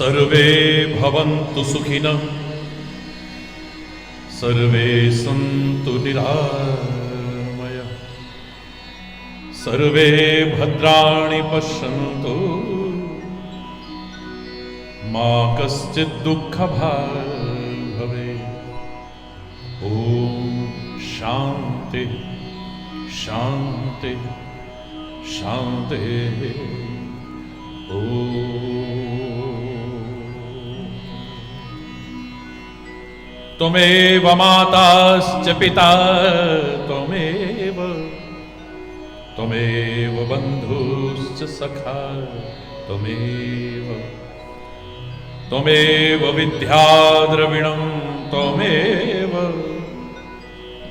सर्वे भवन्तु सुखिनः सर्वे सन्तु निरामयाः सर्वे भद्राणि पश्यन्तु मा कश्चित् दुःखभाग् भवेत्। ॐ शान्ति शान्ति शान्ति। त्वमेव माताश्च पिता त्वमेव बन्धुश्च सखा त्वमेव विद्या द्रविणं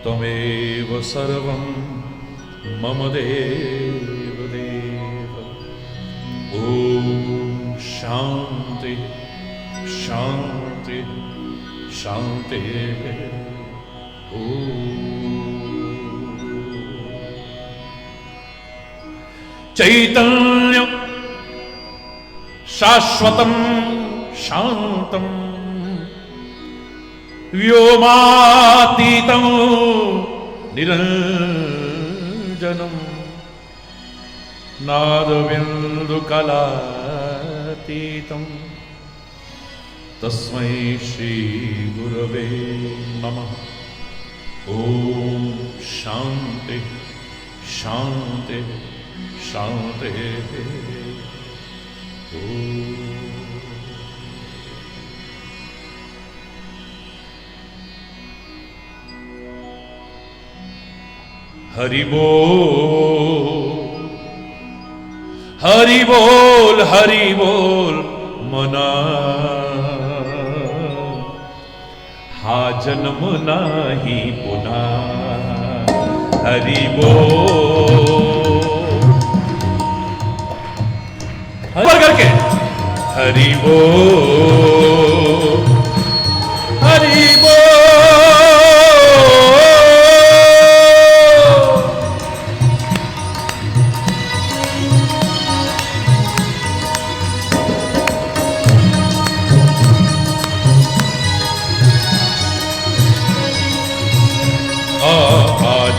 त्वमेव सर्वं मम देव देव। ॐ शान्ति शान्ति शान्ति। चैतन्यं शाश्वतं शान्तं व्योमातीतं निरञ्जनं नादबिन्दुकलातीतं तस्मै श्री गुरवे नमः। ॐ शान्ति शान्ति शान्ति। हरि बोल हरि बोल हरि बोल मना हा जन्म नाही पुन्हा। हरि बोल करके हरि बोल हरि बोल।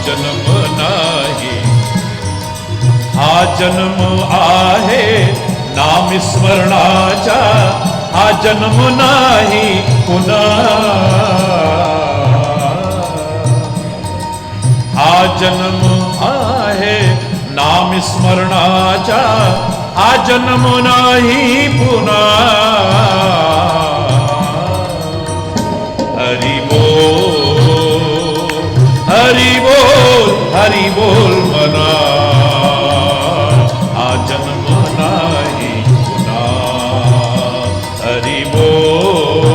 जन्म नाही हा जन्म आहे नाम स्मरणाचा हा जन्म नाही पुन्हा। हा जन्म आहे नाम स्मरणाचा हा जन्म नाही पुन्हा। हरि बोल मना आ जन्म नाही पुन्हा। हरि बोल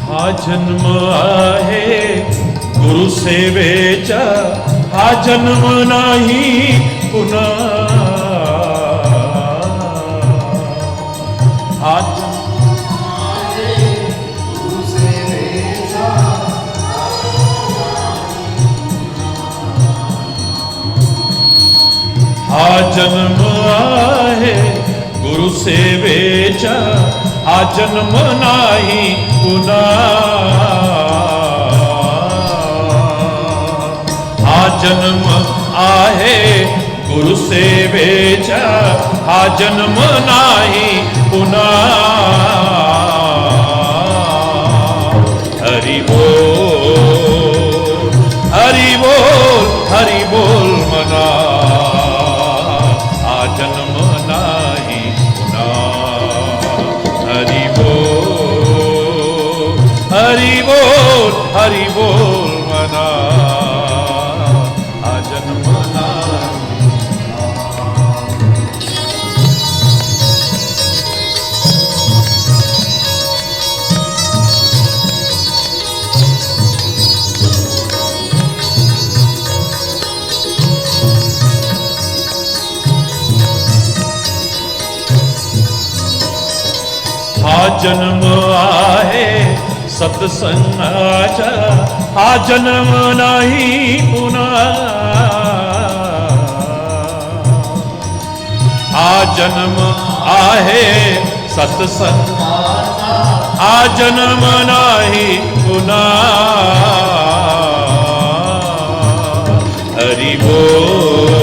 हा जन्म आहे गुरु सेवेचा हा जन्म नाही पुन्हा। हा जन्म आहे गुरु सेवेचा हा जन्म नाही पुन्हा। हा जन्म आहे गुरु सेवेचा हा जन्म नाही पुन्हा। हरि बोल हरि बोल मना आ जन्म नाही पुन्हा। हरि बोल मना आ जन्म नाही। जन्म आहे सत्संगाचा, हा जन्म नाही पुन्हा, हा जन्म आहे सत्संगाचा, हा जन्म नाही पुन्हा. हरि बोल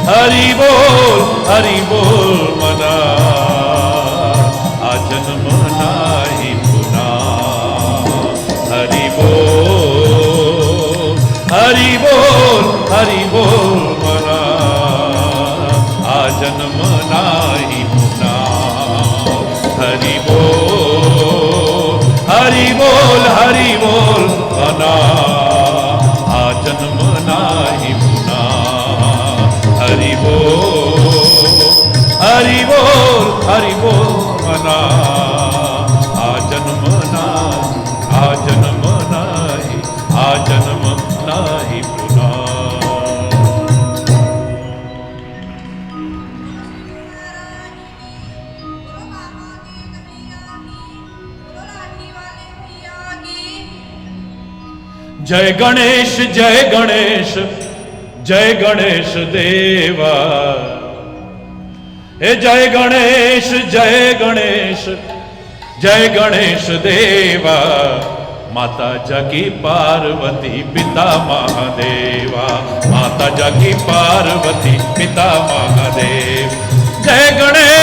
हरि बोल हरि बोल मना, हा जन्म नाही पुन्हा. हरि बोल हरि बोल हरि बोल मना, हा जन्म नाही पुन्हा. हरि बोल हरि बोल हरि बोल मना, हा जन्म नाही पुन्हा. हरि बोल हरि बोल हरि बोल मना, हा जन्म नाही, हा जन्म नाही, हा जन्म नाही पुन्हा. जय गणेश जय गणेश जय गणेश देवा, हे जय गणेश जय गणेश जय गणेश देवा. माता जागी पार्वती पिता महादेवा, माता जागी पार्वती पिता महादेव. जय गणेश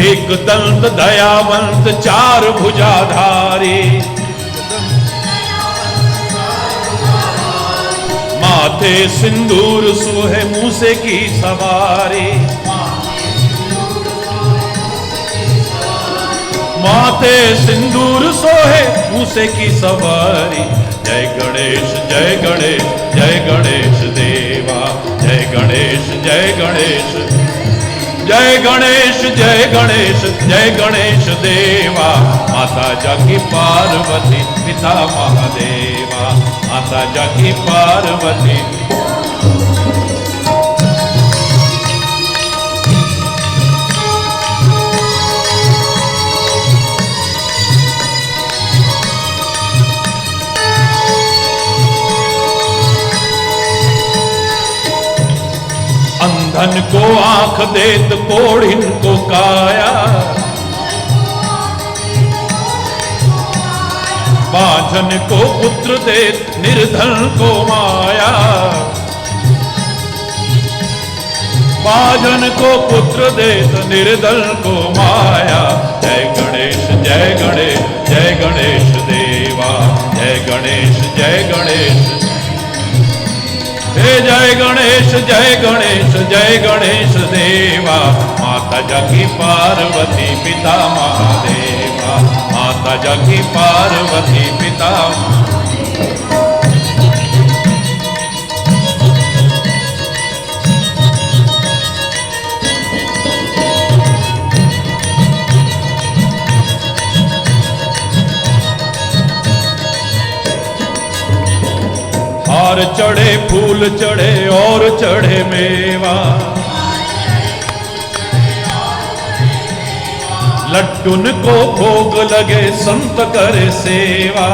एक दंत दयावंत चार भुजाधारी, माथे सिंदूर सोहे मूसे की सवारी, माथे सिंदूर सोहे मूसे की सवारी. जय गणेश जय गणेश जय गणेश देवा, जय गणेश जय गणेश जय गणेश जय गणेश जय गणेश देवा. माता जागी पार्वती पिता महादेवा, माता जागी पार्वती. अंधन को आंख देत कोढ़िन को काया, बांझन को पुत्र देत निर्धन को माया, बांझन को पुत्र देत निर्धन को माया. जय गणेश जय गणेश जय गणेश देवा, जय गणेश जय गणेश. हे जय गणेश जय गणेश जय गणेश देवा. माता जागी पार्वती पिता महादेवा, माता जागी पार्वती पिता. हार चढ़े फूल चढ़े और चढ़े मेवा, लड्डून को भोग लगे संत करे सेवा.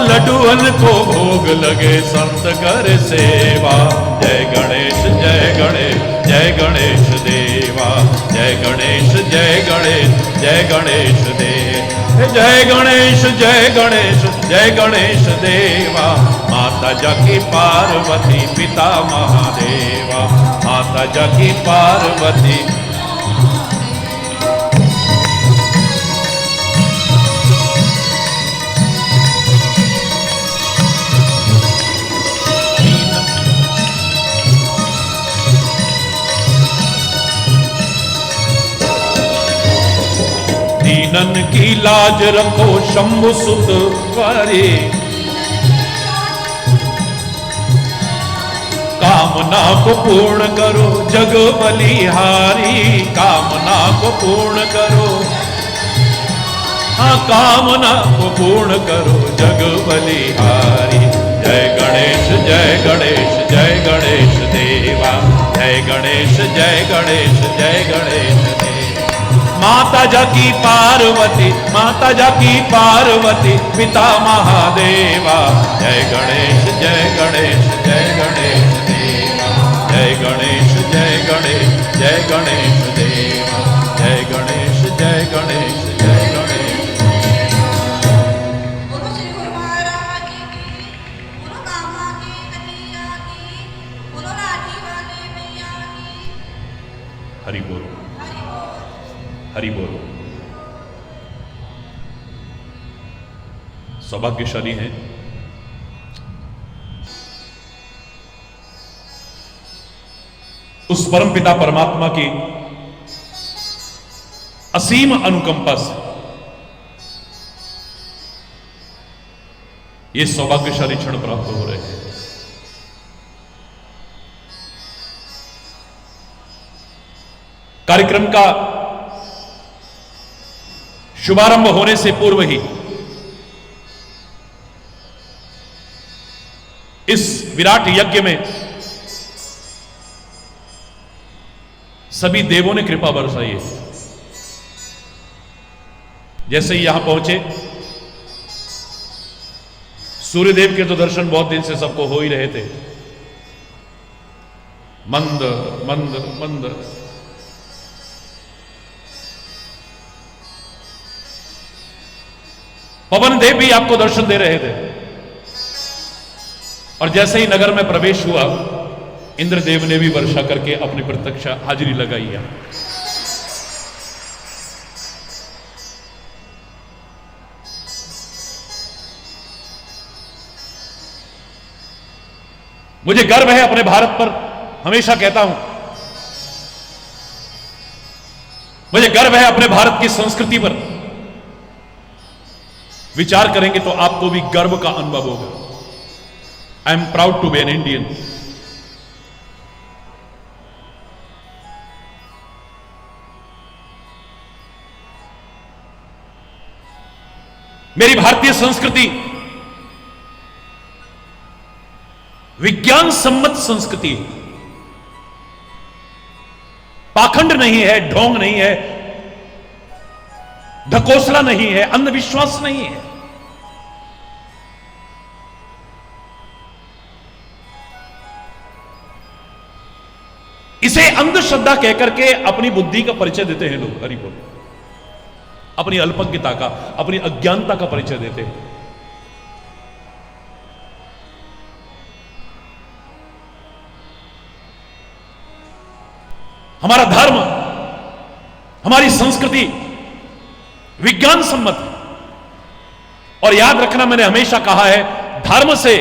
लड्डून को भोग लगे संत करे सेवा. जय गणेश जय गणेश जय गणेश देवा, जय गणेश जय गणेश जय गणेश देव. जय गणेश जय गणेश जय गणेश देवा. माता जागी पार्वती पिता महादेवा, माता जागी पार्वती. दीनन की लाज रखो शंभु सुत वारी, कामना को पूर्ण करो जग बलिहारी, कामना को पूर्ण करो, हाँ कामना को पूर्ण करो जग बलिहारी। जय गणेश जय गणेश जय गणेश देवा, जय गणेश जय गणेश जय गणेश देवा। माता जाकी पार्वती, माता जाकी पार्वती, पिता महादेवा। जय गणेश जय गणेश जय गणेश देवा, जय गणेश जय गणेश जय गणेश देवा, जय गणेश जय गणेश जय गणेश। हरि बोल, हरि बोल। सौभाग्यशाली हैं उस परम पिता परमात्मा की असीम अनुकंपा से ये सौभाग्यशाली क्षण प्राप्त हो रहे हैं। कार्यक्रम का शुभारंभ होने से पूर्व ही इस विराट यज्ञ में सभी देवों ने कृपा बरसाई है। जैसे ही यहां पहुंचे, सूर्यदेव के तो दर्शन बहुत दिन से सबको हो ही रहे थे। मंद मंद मंद पवन देव भी आपको दर्शन दे रहे थे। और जैसे ही नगर में प्रवेश हुआ, इंद्रदेव ने भी वर्षा करके अपनी प्रत्यक्ष हाजिरी लगाई है। मुझे गर्व है अपने भारत पर, हमेशा कहता हूं मुझे गर्व है अपने भारत की संस्कृति पर। विचार करेंगे तो आपको भी गर्व का अनुभव होगा। I am proud to be an Indian. मेरी भारतीय संस्कृति विज्ञान सम्मत संस्कृति है। पाखंड नहीं है, ढोंग नहीं है, ढकोसला नहीं है, अंधविश्वास नहीं है। इसे अंधश्रद्धा कहकर के अपनी बुद्धि का परिचय देते हैं लोग। हरि बोल। अपनी अल्पज्ञता का, अपनी अज्ञानता का परिचय देते हैं। हमारा धर्म, हमारी संस्कृति विज्ञान सम्मत है। और याद रखना, मैंने हमेशा कहा है, धर्म से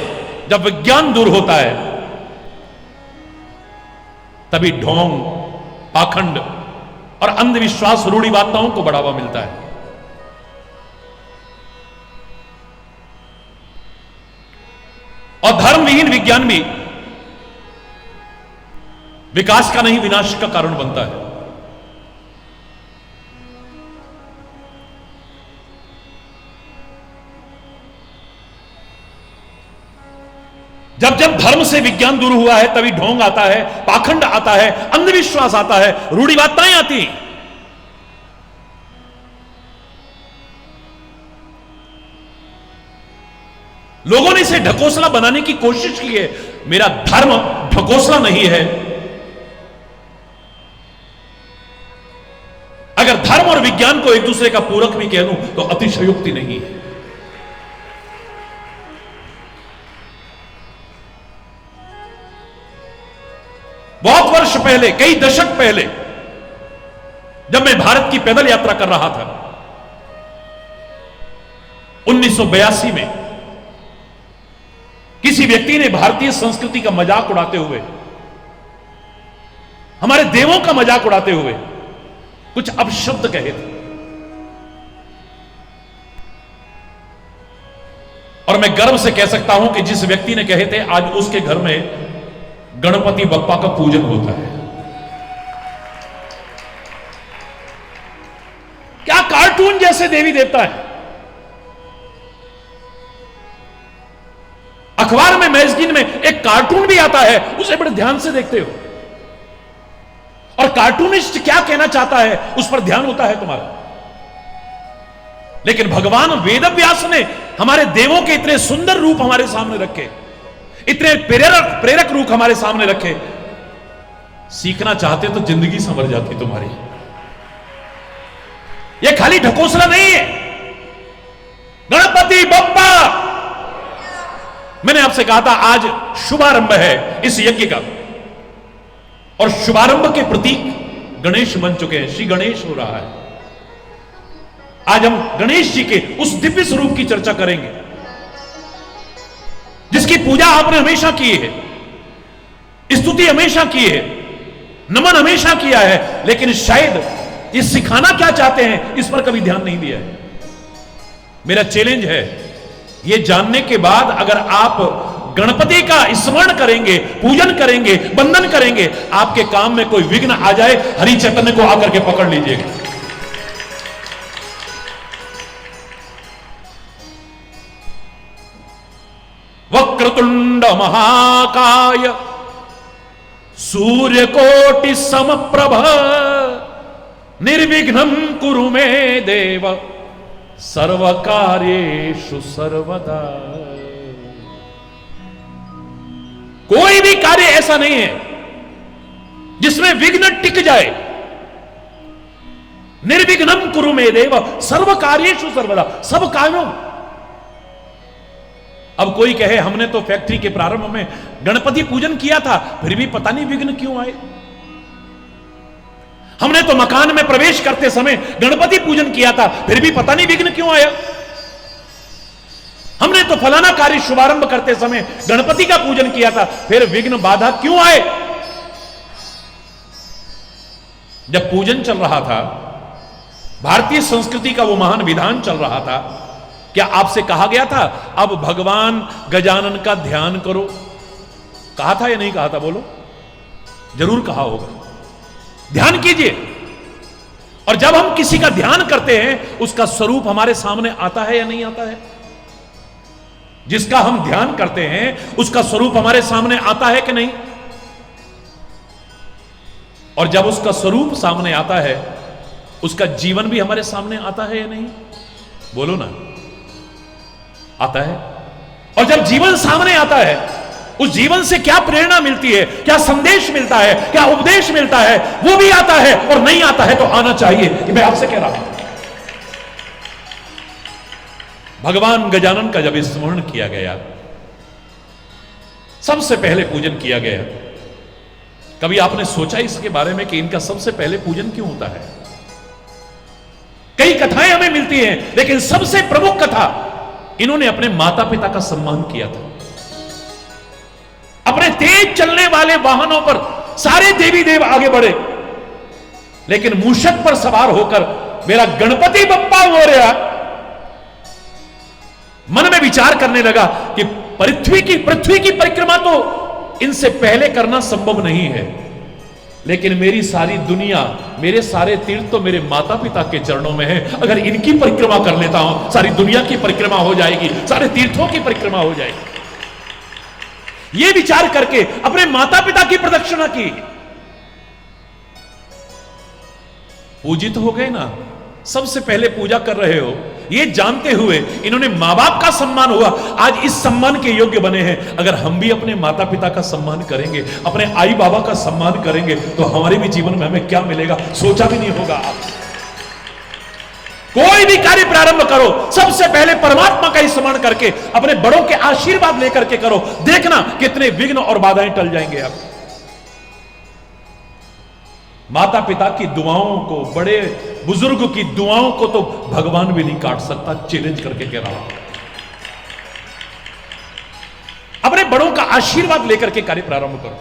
जब विज्ञान दूर होता है तभी ढोंग, पाखंड और अंधविश्वास, रूढ़िवादिताओं को बढ़ावा मिलता है। और धर्म विहीन विज्ञान भी विकास का नहीं, विनाश का कारण बनता है। जब जब धर्म से विज्ञान दूर हुआ है तभी ढोंग आता है, पाखंड आता है, अंधविश्वास आता है, रूढ़िवादिताएं आती हैं। लोगों ने इसे ढकोसला बनाने की कोशिश की है। मेरा धर्म ढकोसला नहीं है। अगर धर्म और विज्ञान को एक दूसरे का पूरक भी कह दूं तो अतिशयोक्ति नहीं है। बहुत वर्ष पहले, कई दशक पहले, जब मैं भारत की पैदल यात्रा कर रहा था 1982 में, किसी व्यक्ति ने भारतीय संस्कृति का मजाक उड़ाते हुए, हमारे देवों का मजाक उड़ाते हुए कुछ अपशब्द कहे थे। और मैं गर्व से कह सकता हूं कि जिस व्यक्ति ने कहे थे, आज उसके घर में गणपति बप्पा का पूजन होता है। क्या कार्टून जैसे देवी देवता है। अखबार में, मैगजीन में एक कार्टून भी आता है, उसे बड़े ध्यान से देखते हो, और कार्टूनिस्ट क्या कहना चाहता है उस पर ध्यान होता है तुम्हारा। लेकिन भगवान वेदव्यास ने हमारे देवों के इतने सुंदर रूप हमारे सामने रखे, इतने प्रेरक रूप हमारे सामने रखे। सीखना चाहते तो जिंदगी संवर जाती तुम्हारी। यह खाली ढकोसला नहीं है। गणपति बप्पा, मैंने आपसे कहा था आज शुभारंभ है इस यज्ञ का, और शुभारंभ के प्रतीक गणेश बन चुके हैं। श्री गणेश हो रहा है। आज हम गणेश जी के उस दिव्य स्वरूप की चर्चा करेंगे जिसकी पूजा आपने हमेशा की है, स्तुति हमेशा की है, नमन हमेशा किया है, लेकिन शायद ये सिखाना क्या चाहते हैं इस पर कभी ध्यान नहीं दिया है। मेरा चैलेंज है, ये जानने के बाद अगर आप गणपति का स्मरण करेंगे, पूजन करेंगे, वंदन करेंगे, आपके काम में कोई विघ्न आ जाए, हरि चैतन्य को आकर के पकड़ लीजिएगा। वक्रतुंड महाकाय सूर्यकोटि समप्रभ निर्विघ्नं कुरु मे देव सर्वकार्येषु सर्वदा। कोई भी कार्य ऐसा नहीं है जिसमें विघ्न टिक जाए। निर्विघ्नं कुरु मे देव सर्वकार्येषु सर्वदा, सब कार्यों। अब कोई कहे हमने तो फैक्ट्री के प्रारंभ में गणपति पूजन किया था, फिर भी पता नहीं विघ्न क्यों आए। हमने तो मकान में प्रवेश करते समय गणपति पूजन किया था, फिर भी पता नहीं विघ्न क्यों आया। हमने तो फलाना कार्य शुभारंभ करते समय गणपति का पूजन किया था, फिर विघ्न बाधा क्यों आए। जब पूजन चल रहा था, भारतीय संस्कृति का वो महान विधान चल रहा था, क्या आपसे कहा गया था अब भगवान गजानन का ध्यान करो? कहा था या नहीं कहा था? बोलो। जरूर कहा होगा। ध्यान कीजिए। और जब हम किसी का ध्यान करते हैं उसका स्वरूप हमारे सामने आता है या नहीं आता है? जिसका हम ध्यान करते हैं उसका स्वरूप हमारे सामने आता है कि नहीं? और जब उसका स्वरूप सामने आता है उसका जीवन भी हमारे सामने आता है या नहीं? बोलो ना। आता है। और जब जीवन सामने आता है, उस जीवन से क्या प्रेरणा मिलती है, क्या संदेश मिलता है, क्या उपदेश मिलता है, वो भी आता है। और नहीं आता है तो आना चाहिए, कि मैं आपसे कह रहा हूं। भगवान गजानन का जब स्मरण किया गया, सबसे पहले पूजन किया गया, कभी आपने सोचा इसके बारे में कि इनका सबसे पहले पूजन क्यों होता है? कई कथाएं हमें मिलती हैं, लेकिन सबसे प्रमुख कथा, इन्होंने अपने माता पिता का सम्मान किया था। अपने तेज चलने वाले वाहनों पर सारे देवी देव आगे बढ़े, लेकिन मूषक पर सवार होकर मेरा गणपति बप्पा मोरया मन में विचार करने लगा कि पृथ्वी की परिक्रमा तो इनसे पहले करना संभव नहीं है, लेकिन मेरी सारी दुनिया, मेरे सारे तीर्थ तो मेरे माता पिता के चरणों में है। अगर इनकी परिक्रमा कर लेता हूं, सारी दुनिया की परिक्रमा हो जाएगी, सारे तीर्थों की परिक्रमा हो जाएगी। यह विचार करके अपने माता पिता की प्रदक्षिणा की। पूजित हो गए ना, सबसे पहले पूजा कर रहे हो, ये जानते हुए इन्होंने मां बाप का सम्मान हुआ, आज इस सम्मान के योग्य बने हैं। अगर हम भी अपने माता पिता का सम्मान करेंगे, अपने आई बाबा का सम्मान करेंगे, तो हमारे भी जीवन में हमें क्या मिलेगा, सोचा भी नहीं होगा। आप कोई भी कार्य प्रारंभ करो, सबसे पहले परमात्मा का स्मरण करके, अपने बड़ों के आशीर्वाद लेकर के करो, देखना कितने विघ्न और बाधाएं टल जाएंगे। आप माता पिता की दुआओं को, बड़े बुजुर्ग की दुआओं को तो भगवान भी नहीं काट सकता। चैलेंज करके कह रहा हूं, अपने बड़ों का आशीर्वाद लेकर के कार्य प्रारंभ करो,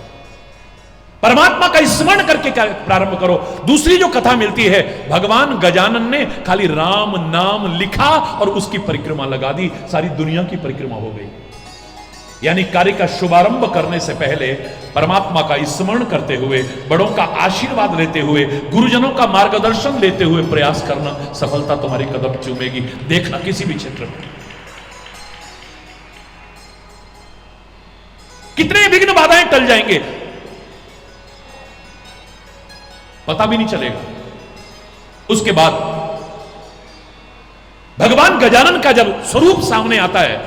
परमात्मा का स्मरण करके कार्य प्रारंभ करो। दूसरी जो कथा मिलती है, भगवान गजानन ने खाली राम नाम लिखा और उसकी परिक्रमा लगा दी, सारी दुनिया की परिक्रमा हो गई। यानी कार्य का शुभारंभ करने से पहले परमात्मा का स्मरण करते हुए, बड़ों का आशीर्वाद लेते हुए, गुरुजनों का मार्गदर्शन लेते हुए प्रयास करना, सफलता तुम्हारी कदम चूमेगी। देखना किसी भी क्षेत्र में कितने विघ्न बाधाएं टल जाएंगे, पता भी नहीं चलेगा। उसके बाद भगवान गजानन का जब स्वरूप सामने आता है,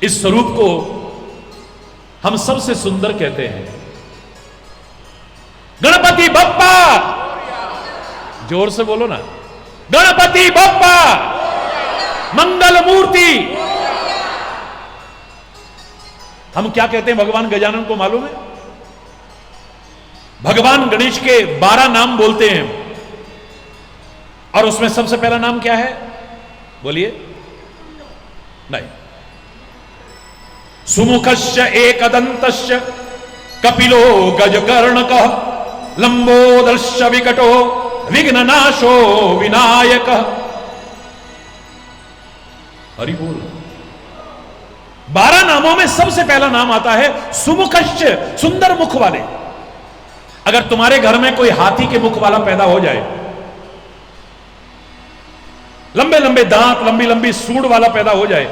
इस स्वरूप को हम सबसे सुंदर कहते हैं गणपति बप्पा। जोर से बोलो ना, गणपति बप्पा मंगल मूर्ति। हम क्या कहते हैं भगवान गजानन को मालूम है? भगवान गणेश के 12 नाम बोलते हैं, और उसमें सबसे पहला नाम क्या है? बोलिए। नहीं। सुमुखस्य एकदंतस्य कपिलो गजकर्णकः लंबोदरस्य विकटो विघ्ननाशो विनायकः। हरि बोल। 12 नामों में सबसे पहला नाम आता है सुमुखस्य, सुंदर मुख वाले। अगर तुम्हारे घर में कोई हाथी के मुख वाला पैदा हो जाए, लंबे लंबे दांत, लंबी लंबी सूंड वाला पैदा हो जाए,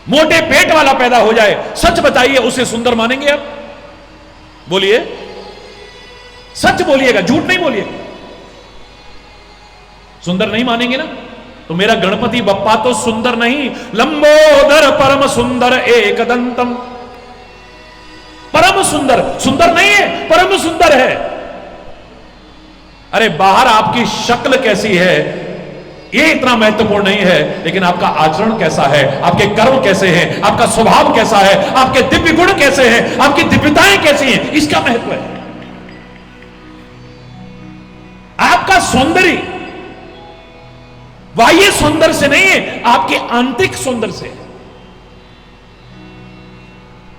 मोटे पेट वाला पैदा हो जाए, सच बताइए उसे सुंदर मानेंगे आप? बोलिए, सच बोलिएगा, झूठ नहीं बोलिएगा। सुंदर नहीं मानेंगे ना? तो मेरा गणपति बप्पा तो सुंदर नहीं, लंबोदर परम सुंदर एकदंतम। परम सुंदर, सुंदर नहीं है, परम सुंदर है। अरे बाहर आपकी शक्ल कैसी है ये इतना महत्वपूर्ण नहीं है, लेकिन आपका आचरण कैसा है, आपके कर्म कैसे हैं, आपका स्वभाव कैसा है, आपके दिव्य गुण कैसे हैं, आपकी दिव्यताएं कैसी हैं, इसका महत्व है। आपका सौंदर्य बाह्य सौंदर्य से नहीं है, आपके आंतरिक सौंदर्य से।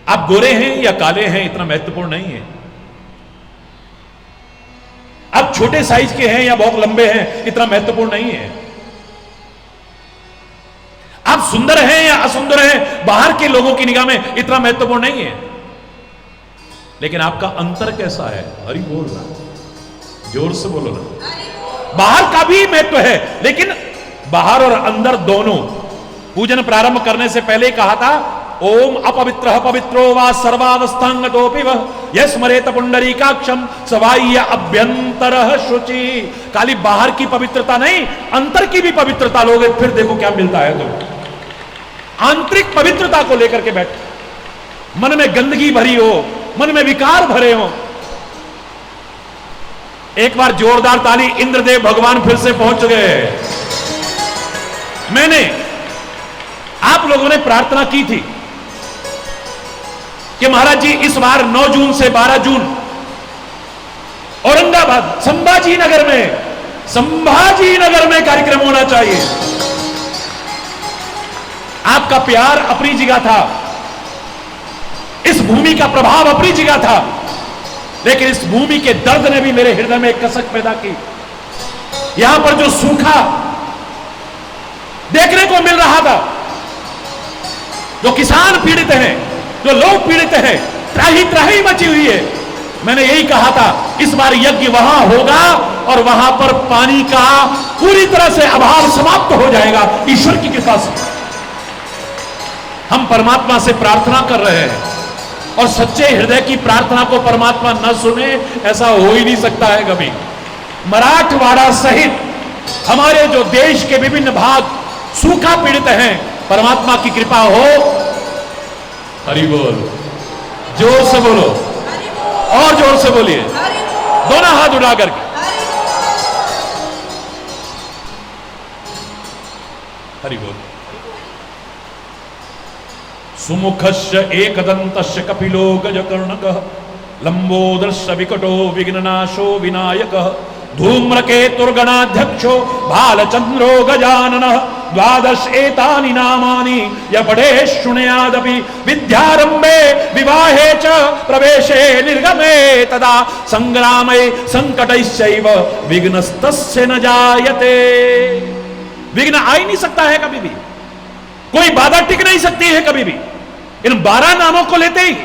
आप गोरे हैं या काले हैं इतना महत्वपूर्ण नहीं है, आप छोटे साइज के हैं या बहुत लंबे हैं इतना महत्वपूर्ण नहीं है, आप सुंदर हैं या असुंदर हैं बाहर के लोगों की निगाह में इतना महत्वपूर्ण नहीं है, लेकिन आपका अंतर कैसा है। हरि बोल रहा, जोर से बोलो ना। बाहर का भी महत्व है, लेकिन बाहर और अंदर दोनों। पूजन प्रारंभ करने से पहले कहा था, ओम अपवित्र पवित्रो वा सर्वावस्थांगतोपि वह यस्मरेत पुंडरीकाक्षम सवाह्य अभ्यंतरः शुचि। खाली बाहर की पवित्रता नहीं, अंतर की भी पवित्रता लोगे, फिर देखो क्या मिलता है। तो आंतरिक पवित्रता को लेकर के बैठ, मन में गंदगी भरी हो, मन में विकार भरे हो। एक बार जोरदार ताली, इंद्रदेव भगवान फिर से पहुंच गए। मैंने आप लोगों ने प्रार्थना की थी कि महाराज जी इस बार 9 जून से 12 जून औरंगाबाद संभाजी नगर में कार्यक्रम होना चाहिए। आपका प्यार अपनी जगह था, इस भूमि का प्रभाव अपनी जगह था, लेकिन इस भूमि के दर्द ने भी मेरे हृदय में एक कसक पैदा की। यहां पर जो सूखा देखने को मिल रहा था, जो किसान पीड़ित हैं, जो लोग पीड़ित हैं, त्राही त्राही मची हुई है। मैंने यही कहा था, इस बार यज्ञ वहां होगा और वहां पर पानी का पूरी तरह से अभाव समाप्त हो जाएगा ईश्वर की कृपा से। हम परमात्मा से प्रार्थना कर रहे हैं, और सच्चे हृदय की प्रार्थना को परमात्मा न सुने ऐसा हो ही नहीं सकता है कभी। मराठवाड़ा सहित हमारे जो देश के विभिन्न भाग सूखा पीड़ित हैं, परमात्मा की कृपा हो। हरि बोल, जोर से बोलो, और जोर से बोलिए, दोनों हाथ उठा करके। हरि बोल। सुमुखस्य एकदंतस्य कपिलो गजकर्णकः लंबोदरस्य विकटो विघ्ननाशो विनायकः धूम्रकेतुर्गणाध्यक्षो भालचंद्रो गजाननः द्वादश एतानि नामानि य पठेत् शृणुयादपि विद्यारंभे विवाहे च प्रवेशे निर्गमे तदा संग्रामे संकटैश्चैव विघ्नस्तस्य न जायते। विघ्न आ ही नहीं सकता है कभी भी। कोई बाधा टिक नहीं सकती है कभी भी इन 12 नामों को लेते ही।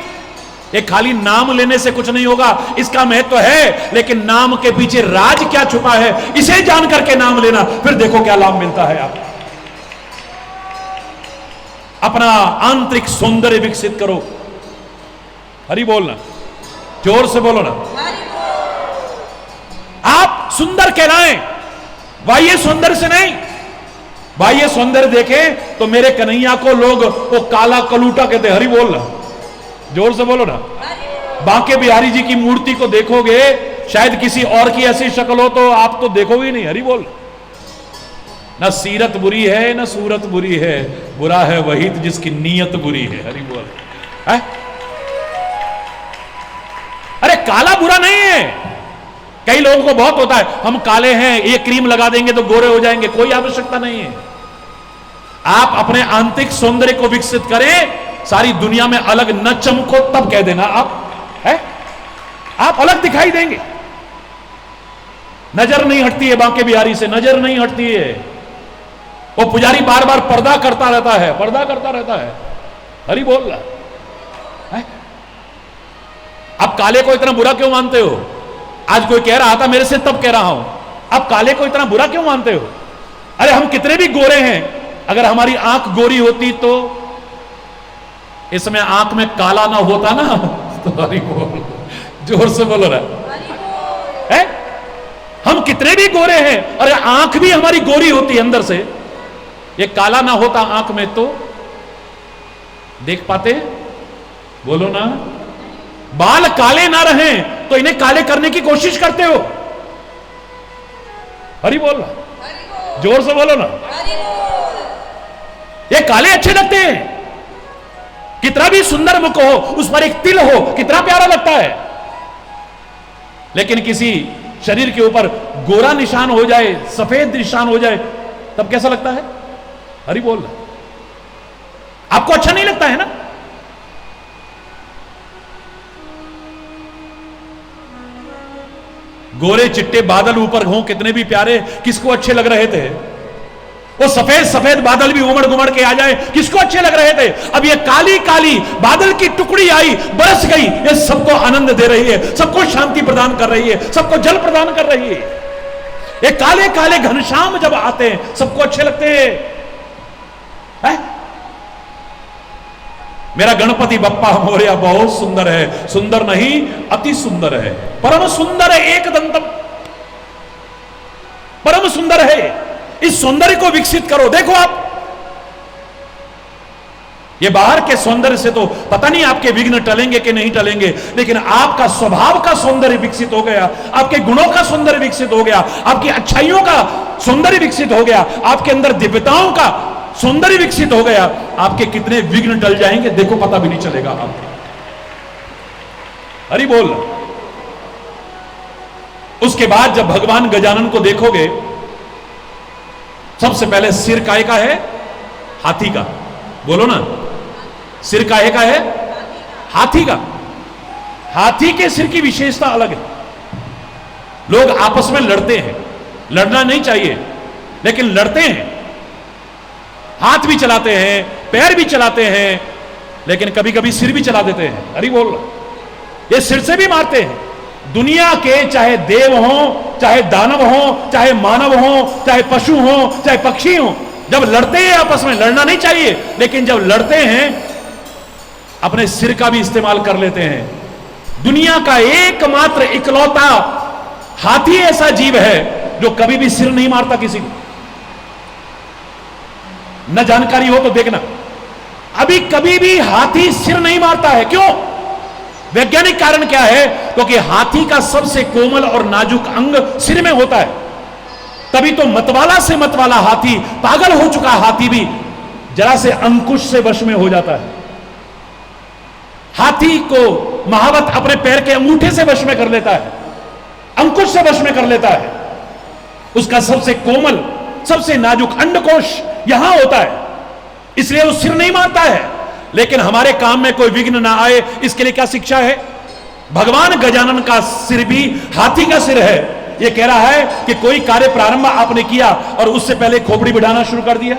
ये खाली नाम लेने से कुछ नहीं होगा, इसका महत्व तो है, लेकिन नाम के पीछे राज क्या छुपा है इसे जान करके नाम लेना, फिर देखो क्या लाभ मिलता है। आप अपना आंतरिक सौंदर्य विकसित करो। हरि बोलना, जोर से बोलो ना। आप सुंदर कहलाएं, बाह्य सौंदर्य से नहीं। बाह्य सौंदर्य देखें तो मेरे कन्हैया को लोग वो काला कलूटा कहते। हरि बोलना, जोर से बोलो ना। बांके बिहारी जी की मूर्ति को देखोगे, शायद किसी और की ऐसी शक्ल हो तो आप तो देखोगे ही नहीं। हरि बोल। ना सीरत बुरी है ना सूरत बुरी है, बुरा है वही जिसकी नीयत बुरी है। हरि बोल है? अरे काला बुरा नहीं है। कई लोगों को बहुत होता है, हम काले हैं, ये क्रीम लगा देंगे तो गोरे हो जाएंगे। कोई आवश्यकता नहीं है। आप अपने आंतरिक सौंदर्य को विकसित करें, सारी दुनिया में अलग न चमको तब कह देना आप है, आप अलग दिखाई देंगे। नजर नहीं हटती है बांके बिहारी से, नजर नहीं हटती है। वो पुजारी बार बार पर्दा करता रहता है, पर्दा करता रहता है। हरि बोल रहा है। आप काले को इतना बुरा क्यों मानते हो? आज कोई कह रहा था मेरे से, तब कह रहा हूं, आप काले को इतना बुरा क्यों मानते हो? अरे हम कितने भी गोरे हैं, अगर हमारी आंख गोरी होती तो इसमें आंख में काला ना होता ना। तो हरि बोल, जोर से बोलो रहा है। हम कितने भी गोरे हैं, अरे आंख भी हमारी गोरी होती है अंदर से, ये काला ना होता आंख में तो देख पाते? बोलो ना। बाल काले ना रहें तो इन्हें काले करने की कोशिश करते हो। हरि बोल, जोर से बोलो ना। ये काले अच्छे लगते हैं, कितना भी सुंदर मुख हो उस पर एक तिल हो, कितना प्यारा लगता है। लेकिन किसी शरीर के ऊपर गोरा निशान हो जाए, सफेद निशान हो जाए, तब कैसा लगता है? हरि बोल, आपको अच्छा नहीं लगता है ना? गोरे चिट्टे बादल ऊपर हों कितने भी प्यारे, किसको अच्छे लग रहे थे? वो सफेद सफेद बादल भी उमड़ घुमड़ के आ जाए, किसको अच्छे लग रहे थे? अब ये काली काली बादल की टुकड़ी आई, बरस गई, ये सबको आनंद दे रही है, सबको शांति प्रदान कर रही है, सबको जल प्रदान कर रही है। ये काले काले घनश्याम जब आते हैं सबको अच्छे लगते हैं। है? मेरा गणपति बप्पा मोरया बहुत सुंदर है, सुंदर नहीं अति सुंदर है, परम सुंदर है, एक दंतम, परम सुंदर है। इस सौंदर्य को विकसित करो। देखो आप, ये बाहर के सौंदर्य से तो पता नहीं आपके विघ्न टलेंगे कि नहीं टलेंगे, लेकिन आपका स्वभाव का सौंदर्य विकसित हो गया, आपके गुणों का सौंदर्य विकसित हो गया, आपकी अच्छाइयों का सौंदर्य विकसित हो गया, आपके अंदर दिव्यताओं का सौंदर्य विकसित हो गया, आपके कितने विघ्न टल जाएंगे देखो, पता भी नहीं चलेगा आपको। हरि बोल। उसके बाद जब भगवान गजानन को देखोगे, सबसे पहले सिर काहे का है? हाथी का। बोलो ना, सिर काहे का है? हाथी का। हाथी के सिर की विशेषता अलग है। लोग आपस में लड़ते हैं, लड़ना नहीं चाहिए, लेकिन लड़ते हैं, हाथ भी चलाते हैं, पैर भी चलाते हैं, लेकिन कभी कभी सिर भी चला देते हैं। अरे बोल, ये सिर से भी मारते हैं। दुनिया के चाहे देव हो, चाहे दानव हो, चाहे मानव हो, चाहे पशु हो, चाहे पक्षी हो, जब लड़ते हैं आपस में, लड़ना नहीं चाहिए, लेकिन जब लड़ते हैं अपने सिर का भी इस्तेमाल कर लेते हैं। दुनिया का एकमात्र इकलौता हाथी ऐसा जीव है जो कभी भी सिर नहीं मारता किसी को। न जानकारी हो तो देखना, अभी कभी भी हाथी सिर नहीं मारता है। क्यों? वैज्ञानिक कारण क्या है? क्योंकि हाथी का सबसे कोमल और नाजुक अंग सिर में होता है। तभी तो मतवाला से मतवाला हाथी, पागल हो चुका हाथी भी जरा से अंकुश से वश में हो जाता है। हाथी को महावत अपने पैर के अंगूठे से वश में कर लेता है, अंकुश से वश में कर लेता है। उसका सबसे कोमल, सबसे नाजुक अंडकोश यहां होता है, इसलिए वो सिर नहीं मारता है। लेकिन हमारे काम में कोई विघ्न ना आए, इसके लिए क्या शिक्षा है? भगवान गजानन का सिर भी हाथी का सिर है। यह कह रहा है कि कोई कार्य प्रारंभ आपने किया और उससे पहले खोपड़ी बढ़ाना शुरू कर दिया,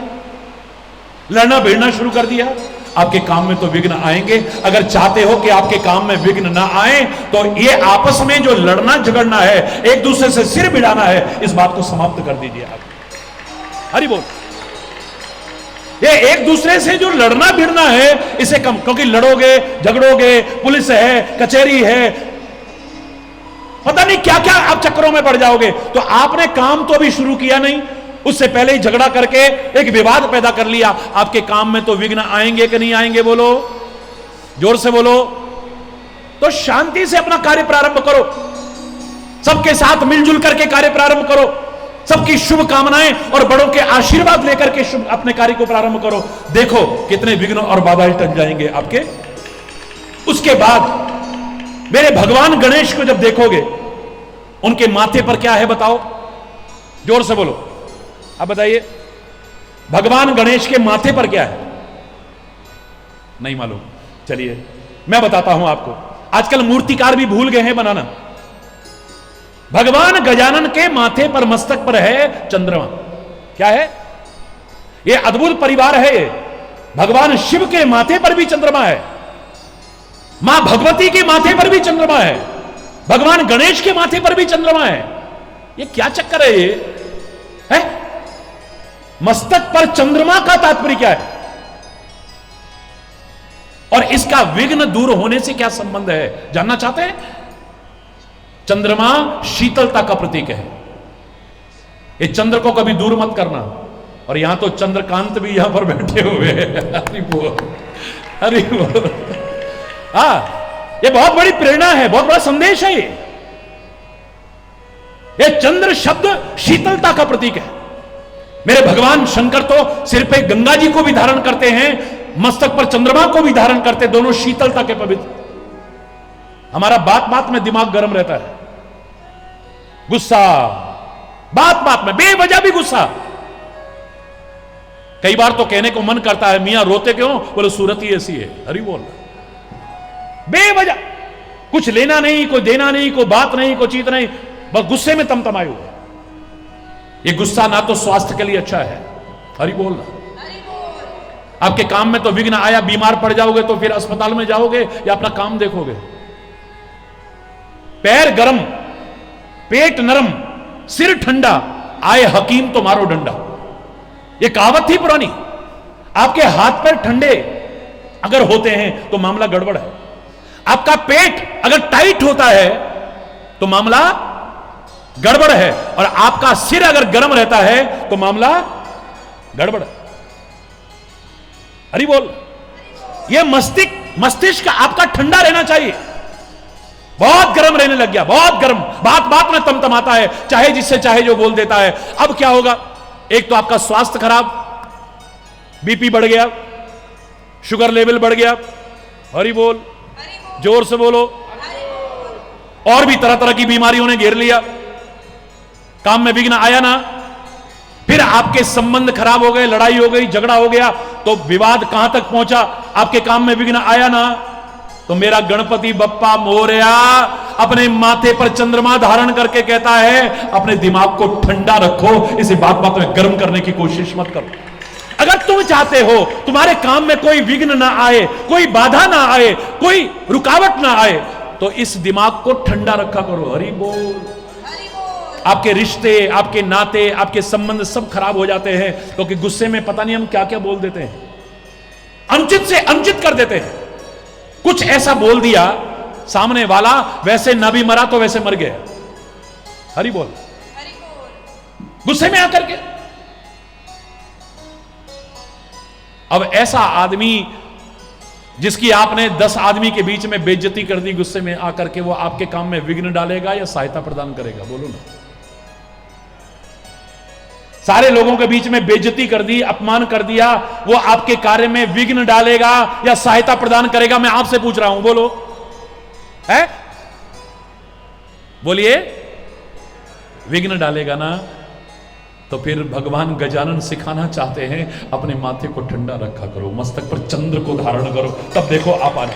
लड़ना भिड़ना शुरू कर दिया, आपके काम में तो विघ्न आएंगे। अगर चाहते हो कि आपके काम में विघ्न ना आए तो ये आपस में जो लड़ना झगड़ना है, एक दूसरे से सिर भिड़ाना है, इस बात को समाप्त कर दीजिए आप। हरि बोल। ये एक दूसरे से जो लड़ना भिड़ना है इसे कम, क्योंकि लड़ोगे झगड़ोगे, पुलिस है, कचहरी है, पता नहीं क्या क्या आप चक्करों में पड़ जाओगे। तो आपने काम तो अभी शुरू किया नहीं, उससे पहले ही झगड़ा करके एक विवाद पैदा कर लिया। आपके काम में तो विघ्न आएंगे कि नहीं आएंगे? बोलो, जोर से बोलो। तो शांति से अपना कार्य प्रारंभ करो, सबके साथ मिलजुल करके कार्य प्रारंभ करो, सबकी शुभ कामनाएं और बड़ों के आशीर्वाद लेकर के शुभ अपने कार्य को प्रारंभ करो। देखो कितने विघ्न और बाधाएं टल जाएंगे आपके। उसके बाद मेरे भगवान गणेश को जब देखोगे, उनके माथे पर क्या है बताओ? जोर से बोलो, अब बताइए, भगवान गणेश के माथे पर क्या है? नहीं मालूम? चलिए मैं बताता हूं आपको। आजकल मूर्तिकार भी भूल गए हैं बनाना। भगवान गजानन के माथे पर, मस्तक पर है चंद्रमा। क्या है? यह अद्भुत परिवार है। ये भगवान शिव के माथे पर भी चंद्रमा है, मां भगवती के माथे पर भी चंद्रमा है, भगवान गणेश के माथे पर भी चंद्रमा है। ये क्या चक्कर है? ये है मस्तक पर चंद्रमा का तात्पर्य क्या है? और इसका विघ्न दूर होने से क्या संबंध है, जानना चाहते हैं? चंद्रमा शीतलता का प्रतीक है। ये चंद्र को कभी दूर मत करना। और यहां तो चंद्रकांत भी यहां पर बैठे हुए हैं। हरि बोल, हरि बोल। ये बहुत बड़ी प्रेरणा है, बहुत बड़ा संदेश है। ये चंद्र शब्द शीतलता का प्रतीक है। मेरे भगवान शंकर तो सिर पे गंगा जी को भी धारण करते हैं, मस्तक पर चंद्रमा को भी धारण करते, दोनों शीतलता के पवित्र। हमारा बात बात में दिमाग गर्म रहता है, गुस्सा, बात बात में बेवजह भी गुस्सा। कई बार तो कहने को मन करता है, मियां रोते क्यों? बोले सूरत ही ऐसी है। हरि बोल। बेवजह कुछ लेना नहीं, कोई देना नहीं, कोई बात नहीं, कोई चीज नहीं, बस गुस्से में तमतमाए हुए। ये गुस्सा ना तो स्वास्थ्य के लिए अच्छा है। हरि बोल। आपके काम में तो विघ्न आया, बीमार पड़ जाओगे तो फिर अस्पताल में जाओगे या अपना काम देखोगे? पैर गरम, पेट नरम, सिर ठंडा, आए हकीम तो मारो डंडा। ये कहावत थी पुरानी। आपके हाथ पैर ठंडे अगर होते हैं तो मामला गड़बड़ है। आपका पेट अगर टाइट होता है तो मामला गड़बड़ है, और आपका सिर अगर गर्म रहता है तो मामला गड़बड़ है। हरि बोल। यह मस्तिष्क आपका ठंडा रहना चाहिए। बहुत गर्म रहने लग गया, बहुत गर्म, बात बात में तमतमाता है, चाहे जिससे चाहे जो बोल देता है। अब क्या होगा? एक तो आपका स्वास्थ्य खराब, बीपी बढ़ गया, शुगर लेवल बढ़ गया। हरि बोल, जोर से बोलो। और भी तरह तरह की बीमारियों ने घेर लिया। काम में विघ्न आया ना, फिर आपके संबंध खराब हो गए, लड़ाई हो गई, झगड़ा हो गया, तो विवाद कहां तक पहुंचा? आपके काम में विघ्न आया ना, तो मेरा गणपति बप्पा मोरया अपने माथे पर चंद्रमा धारण करके कहता है, अपने दिमाग को ठंडा रखो, इसे बात बात में गर्म करने की कोशिश मत करो। अगर तुम चाहते हो तुम्हारे काम में कोई विघ्न ना आए, कोई बाधा ना आए, कोई रुकावट ना आए, तो इस दिमाग को ठंडा रखा करो। हरि बोल। आपके रिश्ते, आपके नाते, आपके संबंध सब खराब हो जाते हैं, क्योंकि गुस्से में पता नहीं हम क्या क्या बोल देते हैं, अनुचित से अनुचित कर देते हैं। कुछ ऐसा बोल दिया, सामने वाला वैसे न भी मरा तो वैसे मर गया। हरि बोल। गुस्से में आकर के। अब ऐसा आदमी जिसकी आपने 10 आदमी के बीच में बेइज्जती कर दी गुस्से में आकर के, वो आपके काम में विघ्न डालेगा या सहायता प्रदान करेगा? बोलो ना। सारे लोगों के बीच में बेइज्जती कर दी, अपमान कर दिया, वो आपके कार्य में विघ्न डालेगा या सहायता प्रदान करेगा? मैं आपसे पूछ रहा हूं, बोलो। है? बोलिए। विघ्न डालेगा ना, तो फिर भगवान गजानन सिखाना चाहते हैं, अपने माथे को ठंडा रखा करो, मस्तक पर चंद्र को धारण करो, तब देखो आप आने।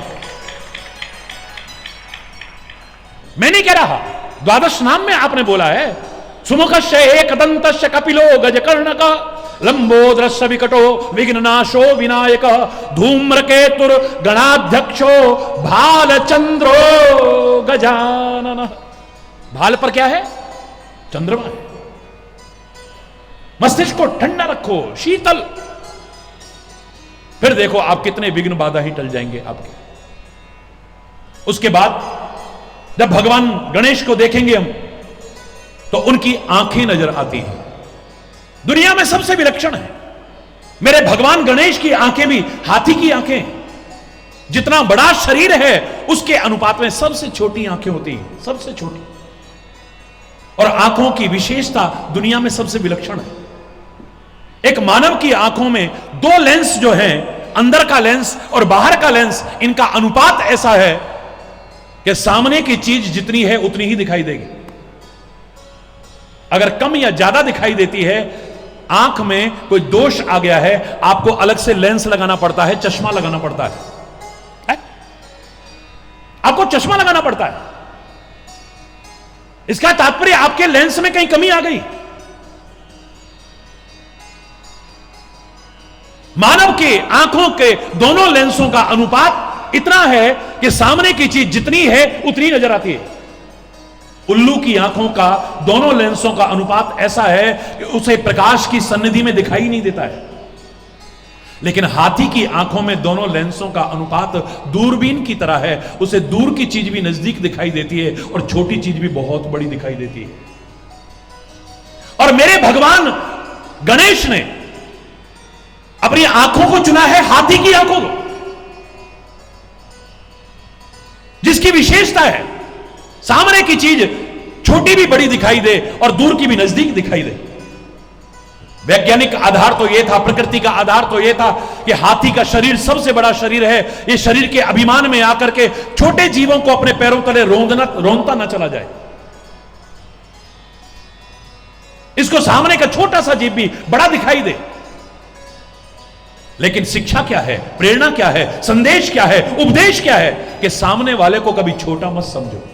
मैं नहीं कह रहा, द्वादश नाम में आपने बोला है, सुमुखस्य एकदंतस्य कपिलो गजकर्णक लंबोदरस्य विकटो विघ्ननाशो विनायक धूम्रकेतुर गणाध्यक्षो भालचंद्रो गजानन। भाल पर क्या है? चंद्रमा है। मस्तिष्क को ठंडा रखो, शीतल, फिर देखो आप कितने विघ्न बाधा ही टल जाएंगे आपके। उसके बाद जब भगवान गणेश को देखेंगे हम, तो उनकी आंखें नजर आती हैं, दुनिया में सबसे विलक्षण है। मेरे भगवान गणेश की आंखें भी हाथी की आंखें, जितना बड़ा शरीर है उसके अनुपात में सबसे छोटी आंखें होती हैं, सबसे छोटी। और आंखों की विशेषता दुनिया में सबसे विलक्षण है। एक मानव की आंखों में दो लेंस जो हैं, अंदर का लेंस और बाहर का लेंस, इनका अनुपात ऐसा है कि सामने की चीज जितनी है उतनी ही दिखाई देगी। अगर कम या ज्यादा दिखाई देती है, आंख में कोई दोष आ गया है, आपको अलग से लेंस लगाना पड़ता है, चश्मा लगाना पड़ता है? आपको चश्मा लगाना पड़ता है। इसका तात्पर्य आपके लेंस में कहीं कमी आ गई। मानव के आंखों के दोनों लेंसों का अनुपात इतना है कि सामने की चीज जितनी है उतनी नजर आती है। उल्लू की आंखों का दोनों लेंसों का अनुपात ऐसा है कि उसे प्रकाश की सन्निधि में दिखाई नहीं देता है। लेकिन हाथी की आंखों में दोनों लेंसों का अनुपात दूरबीन की तरह है, उसे दूर की चीज भी नजदीक दिखाई देती है और छोटी चीज भी बहुत बड़ी दिखाई देती है। और मेरे भगवान गणेश ने अपनी आंखों को चुना है हाथी की आंखों को, जिसकी विशेषता है सामने की चीज छोटी भी बड़ी दिखाई दे और दूर की भी नजदीक दिखाई दे। वैज्ञानिक आधार तो यह था, प्रकृति का आधार तो यह था कि हाथी का शरीर सबसे बड़ा शरीर है। यह शरीर के अभिमान में आकर के छोटे जीवों को अपने पैरों तले रोंदता ना चला जाए। इसको सामने का छोटा सा जीव भी बड़ा दिखाई दे। लेकिन शिक्षा क्या है, प्रेरणा क्या है, संदेश क्या है, उपदेश क्या है कि सामने वाले को कभी छोटा मत समझो।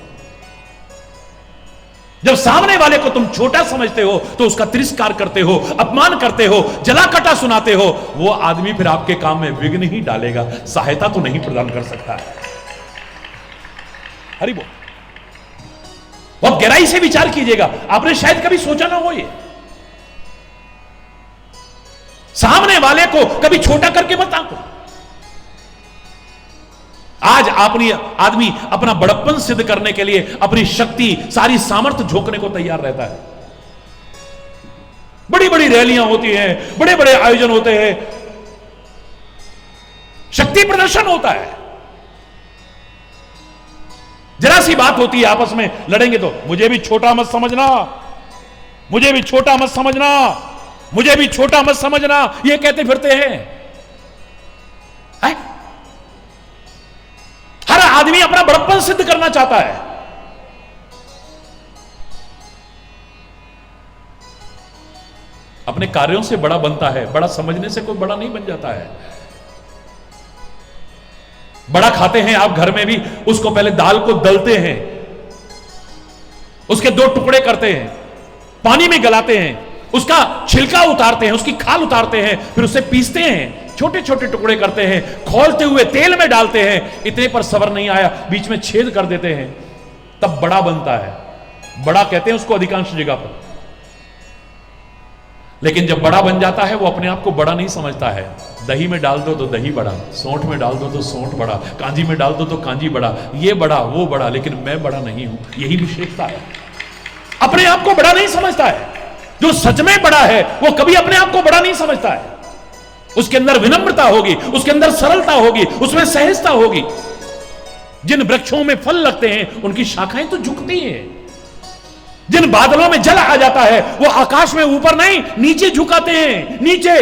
जब सामने वाले को तुम छोटा समझते हो तो उसका तिरस्कार करते हो, अपमान करते हो, जला कटा सुनाते हो, वो आदमी फिर आपके काम में विघ्न ही डालेगा, सहायता तो नहीं प्रदान कर सकता है। हरि बोल। बहुत गहराई से विचार कीजिएगा, आपने शायद कभी सोचा ना हो ये। सामने वाले को कभी छोटा करके मत आंको। आज आदमी अपना बड़प्पन सिद्ध करने के लिए अपनी शक्ति, सारी सामर्थ्य झोंकने को तैयार रहता है। बड़ी बड़ी रैलियां होती हैं, बड़े बड़े आयोजन होते हैं, शक्ति प्रदर्शन होता है। जरा सी बात होती है, आपस में लड़ेंगे तो मुझे भी छोटा मत समझना, मुझे भी छोटा मत समझना, मुझे भी छोटा मत समझना, ये कहते फिरते हैं। हर आदमी अपना बड़प्पन सिद्ध करना चाहता है। अपने कार्यों से बड़ा बनता है, बड़ा समझने से कोई बड़ा नहीं बन जाता है। बड़ा खाते हैं आप घर में भी, उसको पहले दाल को दलते हैं, उसके 2 टुकड़े करते हैं, पानी में गलाते हैं, उसका छिलका उतारते हैं, उसकी खाल उतारते हैं, फिर उसे पीसते हैं, छोटे छोटे टुकड़े करते हैं, खौलते हुए तेल में डालते हैं। इतने पर सब्र नहीं आया, बीच में छेद कर देते हैं, तब बड़ा बनता है। बड़ा कहते हैं उसको अधिकांश जगह पर। लेकिन जब बड़ा बन जाता है वो अपने आप को बड़ा नहीं समझता है। दही में डाल दो तो दही बड़ा, सौंठ में डाल दो तो सौंठ बड़ा, कांजी में डाल दो तो कांजी बड़ा, ये बड़ा वो बड़ा, लेकिन मैं बड़ा नहीं हूं। यही विशेषता है। अपने आप को बड़ा नहीं समझता है। जो सच में बड़ा है वो कभी अपने आप को बड़ा नहीं समझता है। उसके अंदर विनम्रता होगी, उसके अंदर सरलता होगी, उसमें सहजता होगी। जिन वृक्षों में फल लगते हैं उनकी शाखाएं तो झुकती हैं। जिन बादलों में जल आ जाता है वो आकाश में ऊपर नहीं नीचे झुकाते हैं, नीचे।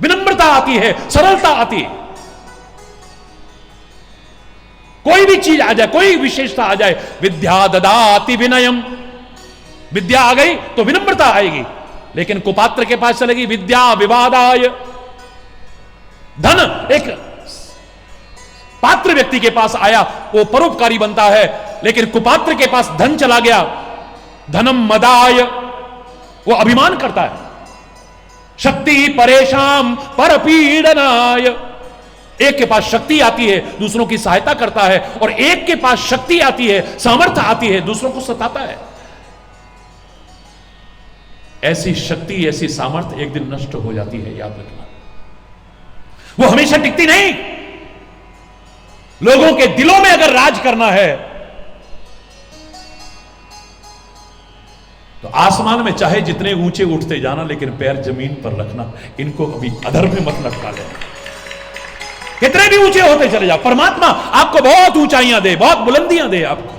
विनम्रता आती है, सरलता आती है। कोई भी चीज आ जाए, कोई विशेषता आ जाए, विद्या ददाति विनयम, विद्या आ गई तो विनम्रता आएगी। लेकिन कुपात्र के पास चलेगी विद्या विवादाय। धन एक पात्र व्यक्ति के पास आया वो परोपकारी बनता है, लेकिन कुपात्र के पास धन चला गया, धनम मदाय, वो अभिमान करता है। शक्ति परेशान पर पीड़नाय, एक के पास शक्ति आती है दूसरों की सहायता करता है, और एक के पास शक्ति आती है, सामर्थ्य आती है, दूसरों को सताता है। ऐसी शक्ति, ऐसी सामर्थ्य एक दिन नष्ट हो जाती है, याद रखना। वो हमेशा टिकती नहीं। लोगों के दिलों में अगर राज करना है तो आसमान में चाहे जितने ऊंचे उठते जाना, लेकिन पैर जमीन पर रखना। इनको कभी अधर में मत लटका लेना। कितने भी ऊंचे होते चले जाओ, परमात्मा आपको बहुत ऊंचाइयां दे, बहुत बुलंदियां दे आपको।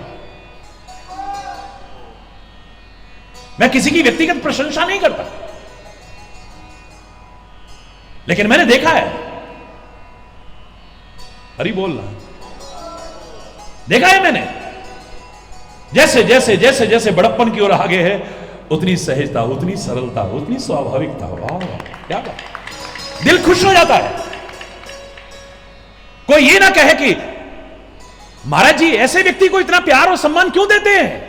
मैं किसी की व्यक्तिगत प्रशंसा नहीं करता, लेकिन मैंने देखा है, हरी बोल रहा, देखा है मैंने, जैसे जैसे जैसे जैसे बड़प्पन की ओर आगे है, उतनी सहजता, उतनी सरलता, उतनी स्वाभाविकता। वाह क्या बात, दिल खुश हो जाता है। कोई ये ना कहे कि महाराज जी ऐसे व्यक्ति को इतना प्यार और सम्मान क्यों देते हैं,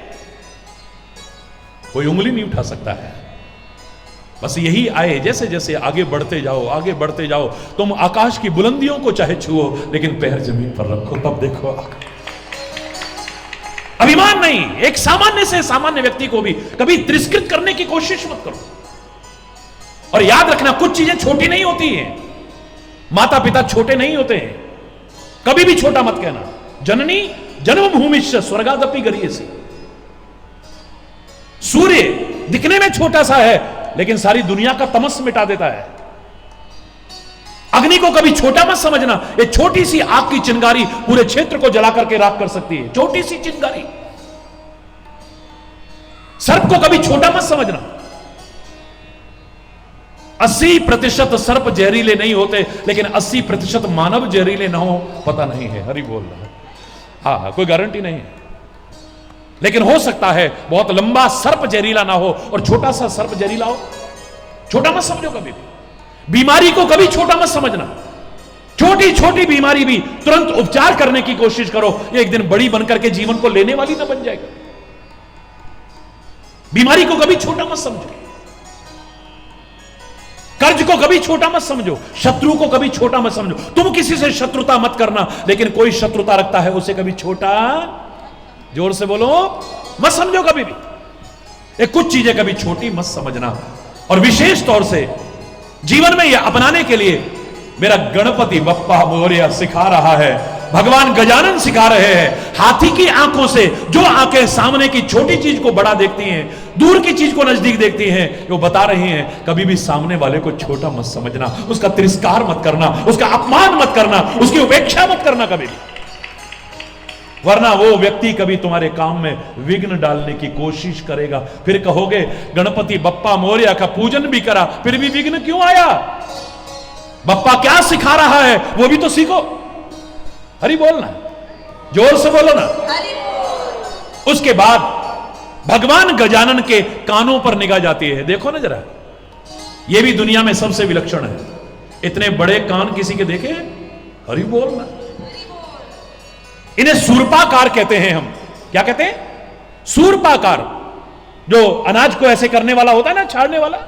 कोई उंगली नहीं उठा सकता है। बस यही आए, जैसे जैसे आगे बढ़ते जाओ, आगे बढ़ते जाओ, तुम आकाश की बुलंदियों को चाहे छुओ, लेकिन पैर जमीन पर रखो, तब देखो अभिमान नहीं। एक सामान्य से सामान्य व्यक्ति को भी कभी तिरस्कृत करने की कोशिश मत करो। और याद रखना, कुछ चीजें छोटी नहीं होती हैं। माता पिता छोटे नहीं होते हैं, कभी भी छोटा मत कहना। जननी जन्मभूमिश्च स्वर्गादपि गरीयसी। सूर्य दिखने में छोटा सा है, लेकिन सारी दुनिया का तमस मिटा देता है। अग्नि को कभी छोटा मत समझना, ये छोटी सी आग की चिंगारी पूरे क्षेत्र को जला करके राख कर सकती है, छोटी सी चिंगारी। सर्प को कभी छोटा मत समझना। 80% सर्प जहरीले नहीं होते, लेकिन 80% मानव जहरीले ना हो, पता नहीं है। हरि बोल रहा है। हाँ, कोई गारंटी नहीं है, लेकिन हो सकता है बहुत लंबा सर्प जहरीला ना हो और छोटा सा सर्प जहरीला हो। छोटा मत समझो कभी भी। बीमारी को कभी छोटा मत समझना। छोटी छोटी बीमारी भी तुरंत उपचार करने की कोशिश करो, एक दिन बड़ी बनकर के जीवन को लेने वाली ना बन जाएगा। बीमारी को कभी छोटा मत समझो, कर्ज को कभी छोटा मत समझो, शत्रु को कभी छोटा मत समझो। तुम किसी से शत्रुता मत करना, लेकिन कोई शत्रुता रखता है उसे कभी छोटा, जोर से बोलो, मत समझो कभी भी। ये कुछ चीजें कभी छोटी मत समझना। और विशेष तौर से जीवन में यह अपनाने के लिए मेरा गणपति बप्पा मोरया सिखा रहा है, भगवान गजानन सिखा रहे हैं। हाथी की आंखों से जो आंखें सामने की छोटी चीज को बड़ा देखती हैं, दूर की चीज को नजदीक देखती हैं, वो बता रही हैं कभी भी सामने वाले को छोटा मत समझना, उसका तिरस्कार मत करना, उसका अपमान मत करना, उसकी उपेक्षा मत करना कभी भी, वरना वो व्यक्ति कभी तुम्हारे काम में विघ्न डालने की कोशिश करेगा। फिर कहोगे गणपति बप्पा मोरया का पूजन भी करा, फिर भी विघ्न क्यों आया? बप्पा क्या सिखा रहा है वो भी तो सीखो। हरि बोलना, जोर से बोलो ना। उसके बाद भगवान गजानन के कानों पर निगाह जाती है। देखो ना जरा, ये भी दुनिया में सबसे विलक्षण है। इतने बड़े कान किसी के देखे? हरि बोलना। इन्हें सूर्पाकार कहते हैं हम। क्या कहते हैं? सूर्पाकार। जो अनाज को ऐसे करने वाला होता है ना, छाड़ने वाला,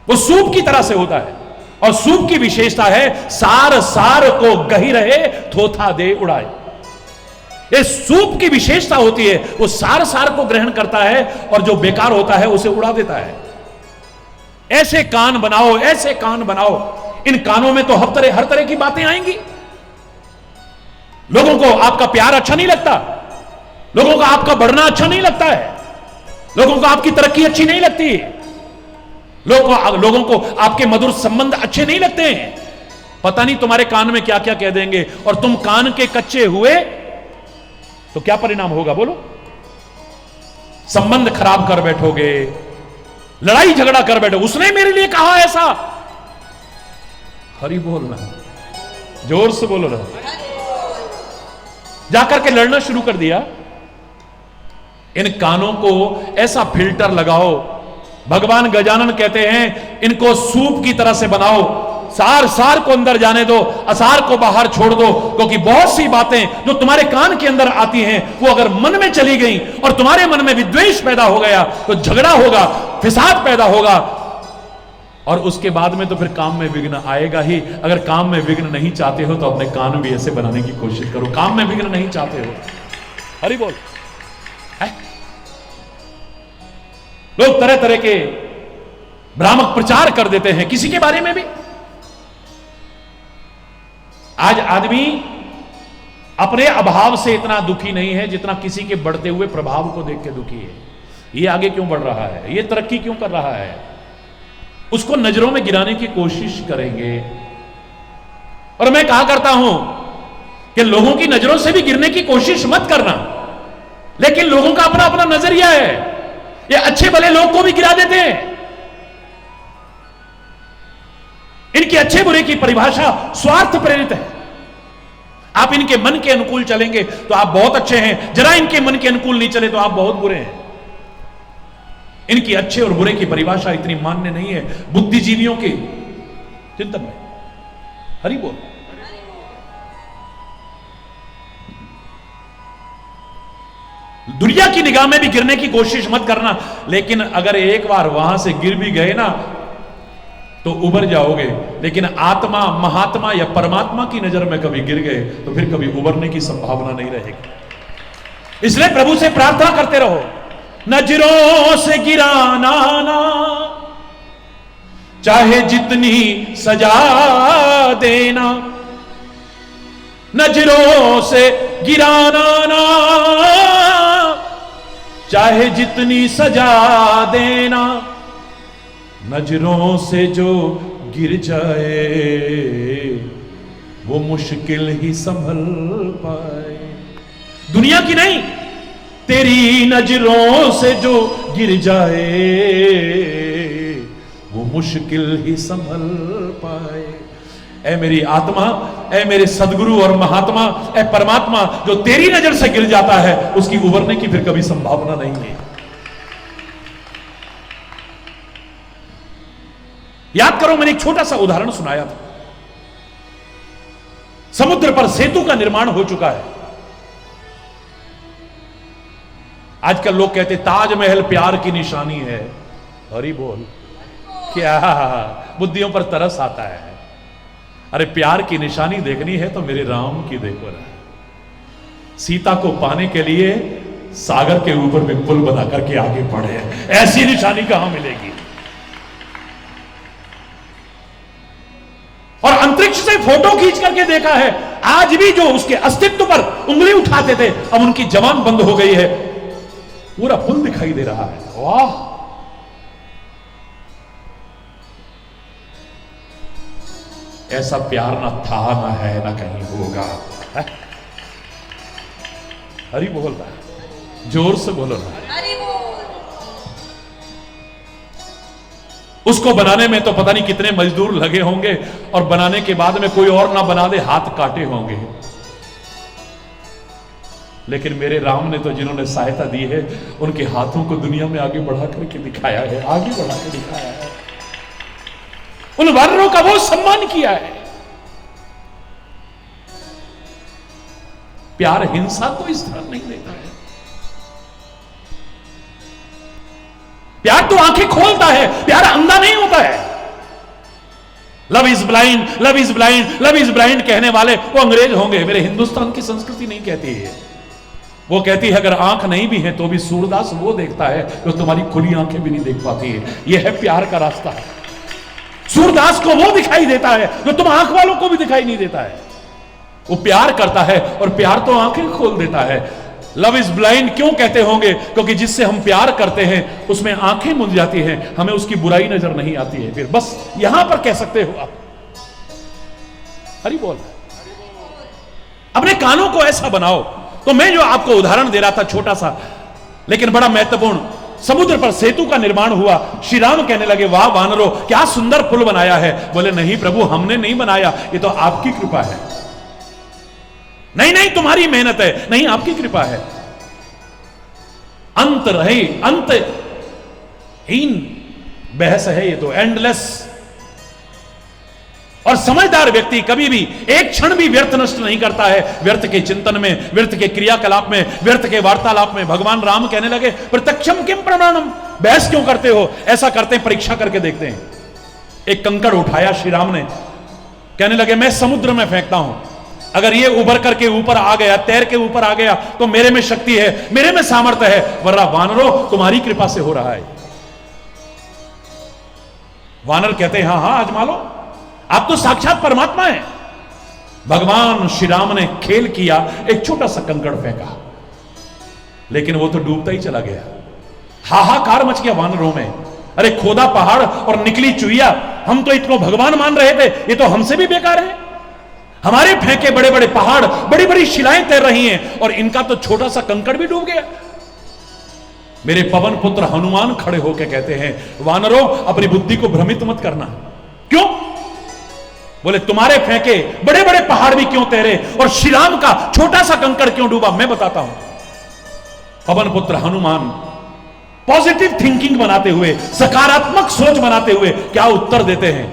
वो सूप की तरह से होता है। और सूप की विशेषता है सार सार को गही रहे, थोथा दे उड़ाए। ये सूप की विशेषता होती है, वो सार सार को ग्रहण करता है और जो बेकार होता है उसे उड़ा देता है। ऐसे कान बनाओ, ऐसे कान बनाओ। इन कानों में तो हर तरह की बातें आएंगी। लोगों को आपका प्यार अच्छा नहीं लगता, लोगों को आपका बढ़ना अच्छा नहीं लगता है, लोगों को आपकी तरक्की अच्छी नहीं लगती, लोगों को आपके मधुर संबंध अच्छे नहीं लगते हैं। पता नहीं तुम्हारे कान में क्या क्या कह देंगे, और तुम कान के कच्चे हुए तो क्या परिणाम होगा बोलो? संबंध खराब कर बैठोगे, लड़ाई झगड़ा कर बैठो। उसने मेरे लिए कहा ऐसा। हरि बोलना, जोर से बोलो ना। जाकर के लड़ना शुरू कर दिया। इन कानों को ऐसा फिल्टर लगाओ। भगवान गजानन कहते हैं इनको सूप की तरह से बनाओ, सार सार को अंदर जाने दो, असार को बाहर छोड़ दो, क्योंकि बहुत सी बातें जो तुम्हारे कान के अंदर आती हैं वो अगर मन में चली गई और तुम्हारे मन में विद्वेष पैदा हो गया तो झगड़ा होगा, फिसाद पैदा होगा, और उसके बाद में तो फिर काम में विघ्न आएगा ही। अगर काम में विघ्न नहीं चाहते हो तो अपने कान भी ऐसे बनाने की कोशिश करो। काम में विघ्न नहीं चाहते हो, हरि बोल। लोग तरह तरह के भ्रामक प्रचार कर देते हैं किसी के बारे में भी। आज आदमी अपने अभाव से इतना दुखी नहीं है जितना किसी के बढ़ते हुए प्रभाव को देख के दुखी है। ये आगे क्यों बढ़ रहा है, ये तरक्की क्यों कर रहा है, उसको नजरों में गिराने की कोशिश करेंगे। और मैं कहा करता हूं कि लोगों की नजरों से भी गिरने की कोशिश मत करना, लेकिन लोगों का अपना अपना नजरिया है। ये अच्छे भले लोग को भी गिरा देते हैं। इनकी अच्छे बुरे की परिभाषा स्वार्थ प्रेरित है। आप इनके मन के अनुकूल चलेंगे तो आप बहुत अच्छे हैं, जरा इनके मन के अनुकूल नहीं चले तो आप बहुत बुरे हैं। इनकी अच्छे और बुरे की परिभाषा इतनी मान्य नहीं है बुद्धिजीवियों के चिंतन में। हरि बोल। दुनिया की निगाह में भी गिरने की कोशिश मत करना, लेकिन अगर एक बार वहां से गिर भी गए ना तो उबर जाओगे, लेकिन आत्मा, महात्मा या परमात्मा की नजर में कभी गिर गए तो फिर कभी उबरने की संभावना नहीं रहेगी। इसलिए प्रभु से प्रार्थना करते रहो, नजरों से गिराना ना, चाहे जितनी सजा देना, नजरों से गिराना ना, चाहे जितनी सजा देना, नजरों से जो गिर जाए वो मुश्किल ही संभल पाए। दुनिया की नहीं, तेरी नजरों से जो गिर जाए वो मुश्किल ही संभल पाए। ऐ मेरी आत्मा, ऐ मेरे सदगुरु और महात्मा, ऐ परमात्मा, जो तेरी नजर से गिर जाता है उसकी उबरने की फिर कभी संभावना नहीं है। याद करो, मैंने एक छोटा सा उदाहरण सुनाया था। समुद्र पर सेतु का निर्माण हो चुका है। आजकल लोग कहते ताजमहल प्यार की निशानी है। हरि बोल। क्या बुद्धियों पर तरस आता है। अरे प्यार की निशानी देखनी है तो मेरे राम की देखो ना। सीता को पाने के लिए सागर के ऊपर में पुल बना करके आगे बढ़े, ऐसी निशानी कहां मिलेगी। और अंतरिक्ष से फोटो खींच करके देखा है, आज भी जो उसके अस्तित्व पर उंगली उठाते थे अब उनकी जबान बंद हो गई है। पूरा पुल दिखाई दे रहा है। वाह, ऐसा प्यार ना था, ना है, ना कहीं होगा। है? हरि बोल रहा है, जोर से बोलो ना। हरि बोल। उसको बनाने में तो पता नहीं कितने मजदूर लगे होंगे, और बनाने के बाद में कोई और ना बना दे, हाथ काटे होंगे। लेकिन मेरे राम ने तो जिन्होंने सहायता दी है उनके हाथों को दुनिया में आगे बढ़ा करके दिखाया है, आगे बढ़ा के दिखाया है। उन वर्णों का वो सम्मान किया है। प्यार हिंसा को इस तरह नहीं देता है। प्यार तो आंखें खोलता है, प्यार अंधा नहीं होता है। Love is blind, love is blind, love is blind कहने वाले वो अंग्रेज होंगे। मेरे हिंदुस्तान की संस्कृति नहीं कहती है। वो कहती है अगर आंख नहीं भी है तो भी सूरदास वो देखता है जो तुम्हारी खुली आंखें भी नहीं देख पाती है। यह है प्यार का रास्ता। सूरदास को वो दिखाई देता है जो तुम आंख वालों को भी दिखाई नहीं देता है। वो प्यार करता है और प्यार तो आंखें खोल देता है। लव इज ब्लाइंड क्यों कहते होंगे? क्योंकि जिससे हम प्यार करते हैं उसमें आंखें मुंद जाती हैं, हमें उसकी बुराई नजर नहीं आती है। फिर बस यहां पर कह सकते हो आप हरि बोल। अपने कानों को ऐसा बनाओ। तो मैं जो आपको उदाहरण दे रहा था छोटा सा लेकिन बड़ा महत्वपूर्ण, समुद्र पर सेतु का निर्माण हुआ। श्री राम कहने लगे वाह वानरों, क्या सुंदर पुल बनाया है। बोले नहीं प्रभु, हमने नहीं बनाया, ये तो आपकी कृपा है। नहीं नहीं, तुम्हारी मेहनत है। नहीं, आपकी कृपा है। अंत रहे, अंतहीन बहस है ये तो, एंडलेस। और समझदार व्यक्ति कभी भी एक क्षण भी व्यर्थ नष्ट नहीं करता है, व्यर्थ के चिंतन में, व्यर्थ के क्रियाकलाप में, व्यर्थ के वार्तालाप में। भगवान राम कहने लगे प्रत्यक्षम किम प्रमाणम, बहस क्यों करते हो? ऐसा करते हैं, परीक्षा करके देखते हैं। एक कंकड़ उठाया श्री राम ने, कहने लगे मैं समुद्र में फेंकता हूं, अगर ये उभर करके ऊपर आ गया, तैर के ऊपर आ गया तो मेरे में शक्ति है, मेरे में सामर्थ्य है, वरना वानरों तुम्हारी कृपा से हो रहा है। वानर कहते हैं हाँ हाँ आजमा लो, आप तो साक्षात परमात्मा हैं। भगवान श्री राम ने खेल किया, एक छोटा सा कंकड़ फेंका, लेकिन वो तो डूबता ही चला गया। हाहाकार मच गया वानरों में, अरे खोदा पहाड़ और निकली चुईया, हम तो इतना भगवान मान रहे थे, ये तो हमसे भी बेकार है। हमारे फेंके बड़े बड़े पहाड़, बड़ी बड़ी शिलाएं तैर रही हैं और इनका तो छोटा सा कंकड़ भी डूब गया। मेरे पवन पुत्र हनुमान खड़े होकर कहते हैं वानरों अपनी बुद्धि को भ्रमित मत करना। क्यों? बोले तुम्हारे फेंके बड़े बड़े पहाड़ भी क्यों तैरे और श्री राम का छोटा सा कंकड़ क्यों डूबा, मैं बताता हूं। पवन पुत्र हनुमान पॉजिटिव थिंकिंग बनाते हुए, सकारात्मक सोच बनाते हुए क्या उत्तर देते हैं,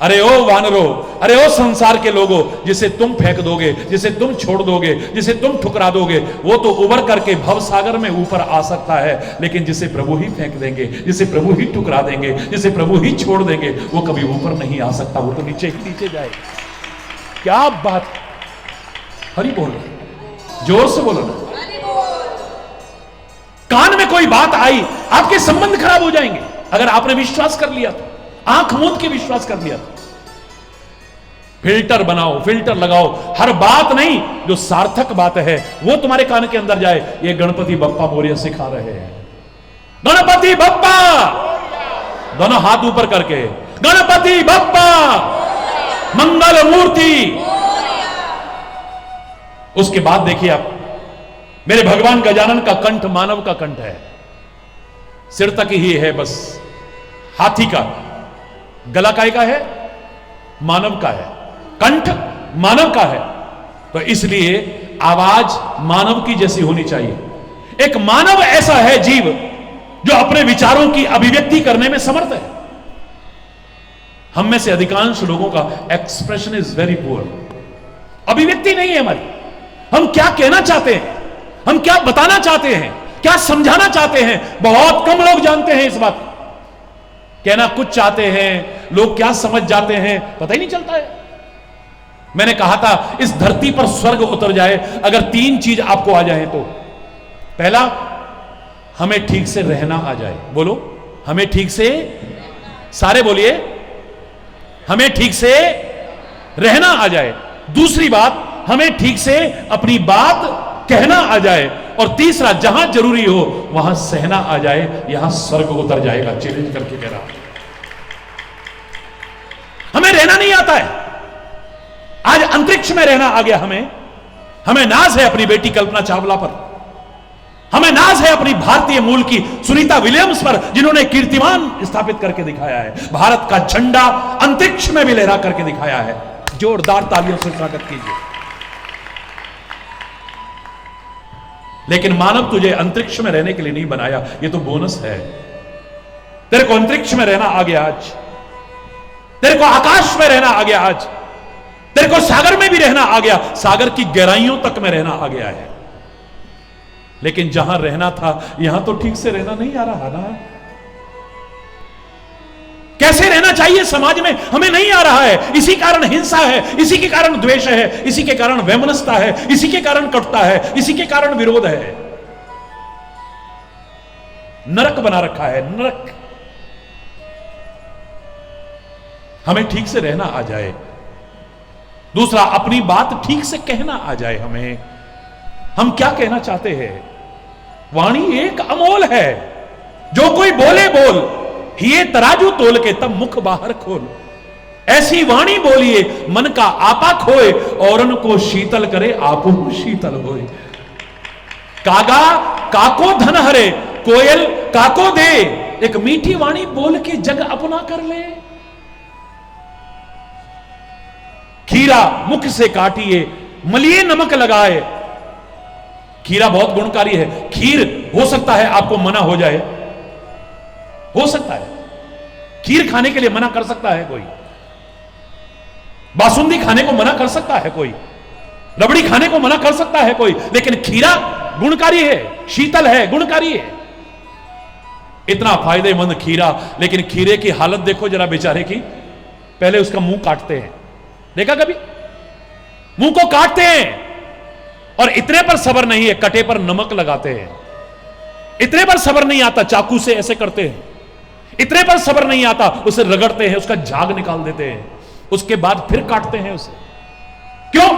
अरे ओ वानरों, अरे ओ संसार के लोगों, जिसे तुम फेंक दोगे, जिसे तुम छोड़ दोगे, जिसे तुम ठुकरा दोगे, वो तो उबर करके भव सागर में ऊपर आ सकता है, लेकिन जिसे प्रभु ही फेंक देंगे, जिसे प्रभु ही ठुकरा देंगे, जिसे प्रभु ही छोड़ देंगे, वो कभी ऊपर नहीं आ सकता, वो तो नीचे ही नीचे जाएगा। क्या बात, हरि बोल, जोर से बोलो ना। कान में कोई बात आई, आपके संबंध खराब हो जाएंगे अगर आपने विश्वास कर लिया तो, आंख मूंद के विश्वास कर लिया तो। फिल्टर बनाओ, फिल्टर लगाओ, हर बात नहीं, जो सार्थक बात है वो तुम्हारे कान के अंदर जाए। ये गणपति बप्पा मोरिया सिखा रहे हैं। गणपति बप्पा, दोनों हाथ ऊपर करके, गणपति बप्पा मंगल मूर्ति। उसके बाद देखिए आप, मेरे भगवान गजानन का कंठ मानव का कंठ है, सिर तक ही है बस, हाथी का। गला काय का है? मानव का है। कंठ मानव का है, तो इसलिए आवाज मानव की जैसी होनी चाहिए। एक मानव ऐसा है जीव जो अपने विचारों की अभिव्यक्ति करने में समर्थ है। हम में से अधिकांश लोगों का एक्सप्रेशन इज वेरी पुअर, अभिव्यक्ति नहीं है हमारी। हम क्या कहना चाहते हैं, हम क्या बताना चाहते हैं, क्या समझाना चाहते हैं, बहुत कम लोग जानते हैं इस बात को। कहना कुछ चाहते हैं, लोग क्या समझ जाते हैं पता ही नहीं चलता है। मैंने कहा था इस धरती पर स्वर्ग उतर जाए अगर 3 चीज आपको आ जाए तो, पहला हमें ठीक से रहना आ जाए। बोलो, हमें ठीक से, सारे बोलिए, हमें ठीक से रहना आ जाए। दूसरी बात, हमें ठीक से अपनी बात कहना आ जाए। और तीसरा, जहां जरूरी हो वहां सहना आ जाए, यहां स्वर्ग उतर जाएगा। चैलेंज करके कह रहा हूं, हमें रहना नहीं आता है। आज अंतरिक्ष में रहना आ गया हमें नाज है अपनी बेटी कल्पना चावला पर, हमें नाज है अपनी भारतीय मूल की सुनीता विलियम्स पर, जिन्होंने कीर्तिमान स्थापित करके दिखाया है, भारत का झंडा अंतरिक्ष में भी लहरा करके दिखाया है। जोरदार तालियों से स्वागत कीजिए। लेकिन मानव तुझे अंतरिक्ष में रहने के लिए नहीं बनाया, ये तो बोनस है। तेरे को अंतरिक्ष में रहना आ गया आज, तेरे को आकाश में रहना आ गया आज, तेरे को सागर में भी रहना आ गया, सागर की गहराइयों तक में रहना आ गया है। लेकिन जहां रहना था यहां तो ठीक से रहना नहीं आ रहा ना। कैसे रहना चाहिए समाज में हमें नहीं आ रहा है। इसी कारण हिंसा है, इसी के कारण द्वेष है, इसी के कारण वैमनस्यता है, इसी के कारण कटुता है, इसी के कारण विरोध है। नरक बना रखा है, नरक। हमें ठीक से रहना आ जाए। दूसरा, अपनी बात ठीक से कहना आ जाए। हमें, हम क्या कहना चाहते हैं। वाणी एक अमोल है, जो कोई बोले बोल, ये तराजू तोल के तब मुख बाहर खोल। ऐसी वाणी बोलिए मन का आपा खोए, और उनको शीतल करे आपो शीतल होए। कागा काको धन हरे, कोयल काको दे। एक मीठी वाणी बोल के जग अपना कर ले। खीरा मुख से काटिए, मलिए नमक लगाए। खीरा बहुत गुणकारी है। खीर हो सकता है आपको मना हो जाए, हो सकता है खीर खाने के लिए मना कर सकता है कोई, बासुंदी खाने को मना कर सकता है कोई, रबड़ी खाने को मना कर सकता है कोई, लेकिन खीरा गुणकारी है, शीतल है, गुणकारी है। इतना फायदेमंद खीरा, लेकिन खीरे की हालत देखो जरा बेचारे की। पहले उसका मुंह काटते हैं, देखा कभी? मुंह को काटते हैं, और इतने पर सब्र नहीं है, कटे पर नमक लगाते हैं। इतने पर सब्र नहीं आता, चाकू से ऐसे करते हैं। इतने पर सब्र नहीं आता, उसे रगड़ते हैं, उसका झाग निकाल देते हैं, उसके बाद फिर काटते हैं उसे। क्यों?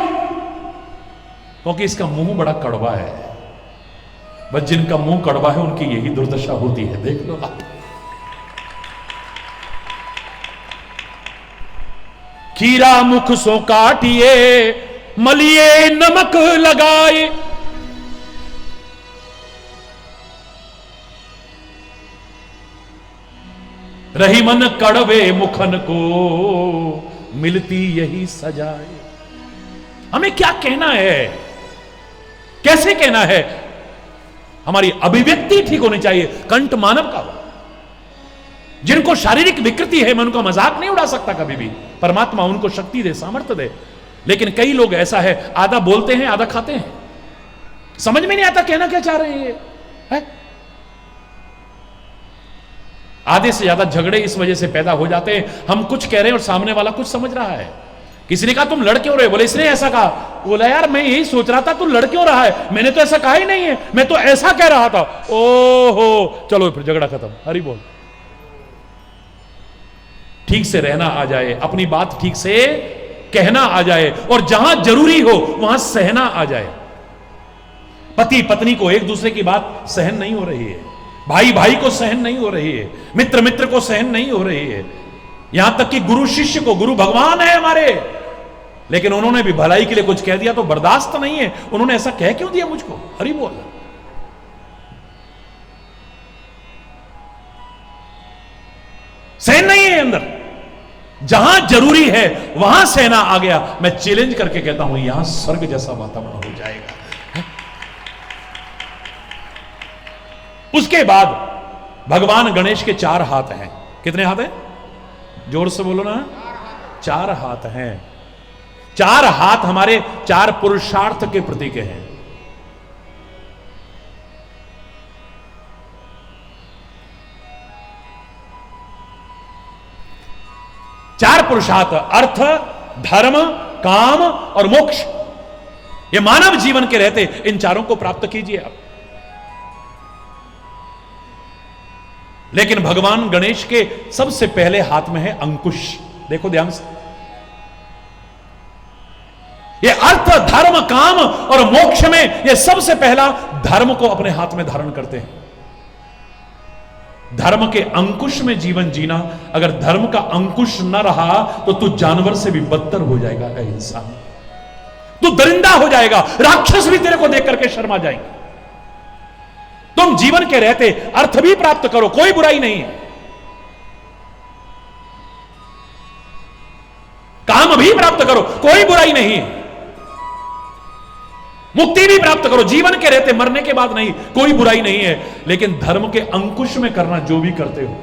क्योंकि इसका मुंह बड़ा कड़वा है। बस जिनका मुंह कड़वा है उनकी यही दुर्दशा होती है, देख लो आप। खीरा मुख सो काटिए, मलिए नमक लगाए। रही मन कड़वे मुखन को, मिलती यही सजाए। हमें क्या कहना है, कैसे कहना है? हमारी अभिव्यक्ति ठीक होनी चाहिए, कंठ मानव का हो। जिनको शारीरिक विकृति है, मैं उनका मजाक नहीं उड़ा सकता कभी भी। परमात्मा उनको शक्ति दे, सामर्थ्य दे। लेकिन कई लोग ऐसा है, आधा बोलते हैं आधा खाते हैं, समझ में नहीं आता कहना क्या चाह रहे हैं है? आधे से ज्यादा झगड़े इस वजह से पैदा हो जाते हैं, हम कुछ कह रहे हैं और सामने वाला कुछ समझ रहा है। किसी ने कहा तुम लड़ क्यों रहे? बोले इसने ऐसा कहा। बोला यार मैं यही सोच रहा था, तू लड़ क्यों रहा है? मैंने तो ऐसा कहा ही नहीं है, मैं तो ऐसा कह रहा था। ओहो, चलो फिर झगड़ा खत्म, हरी बोल। ठीक से रहना आ जाए, अपनी बात ठीक से कहना आ जाए, और जहां जरूरी हो वहां सहना आ जाए। पति पत्नी को एक दूसरे की बात सहन नहीं हो रही है, भाई भाई को सहन नहीं हो रही है, मित्र मित्र को सहन नहीं हो रही है, यहां तक कि गुरु शिष्य को, गुरु भगवान है हमारे, लेकिन उन्होंने भी भलाई के लिए कुछ कह दिया तो बर्दाश्त नहीं है। उन्होंने ऐसा कह क्यों दिया मुझको? हरि बोल। सहन नहीं है अंदर। जहां जरूरी है वहां सहना आ गया। मैं चैलेंज करके कहता हूं, यहां स्वर्ग जैसा वातावरण हो जाएगा। उसके बाद भगवान गणेश के 4 हाथ हैं। कितने हाथ हैं? जोर से बोलो ना। 4 हाथ हैं। 4 हाथ हमारे 4 पुरुषार्थ के प्रतीक हैं। चार पुरुषार्थ, अर्थ, धर्म, काम और मोक्ष, ये मानव जीवन के रहते इन चारों को प्राप्त कीजिए आप। लेकिन भगवान गणेश के सबसे पहले हाथ में है अंकुश। देखो ध्यान से, ये अर्थ, धर्म, काम और मोक्ष में ये सबसे पहला धर्म को अपने हाथ में धारण करते हैं। धर्म के अंकुश में जीवन जीना। अगर धर्म का अंकुश न रहा तो तू जानवर से भी बदतर हो जाएगा इंसान, तू दरिंदा हो जाएगा, राक्षस भी तेरे को देख करके शर्मा जाएंगे। तुम जीवन के रहते अर्थ भी प्राप्त करो, कोई बुराई नहीं है, काम भी प्राप्त करो, कोई बुराई नहीं है, मुक्ति भी प्राप्त करो जीवन के रहते, मरने के बाद नहीं, कोई बुराई नहीं है। लेकिन धर्म के अंकुश में करना जो भी करते हो,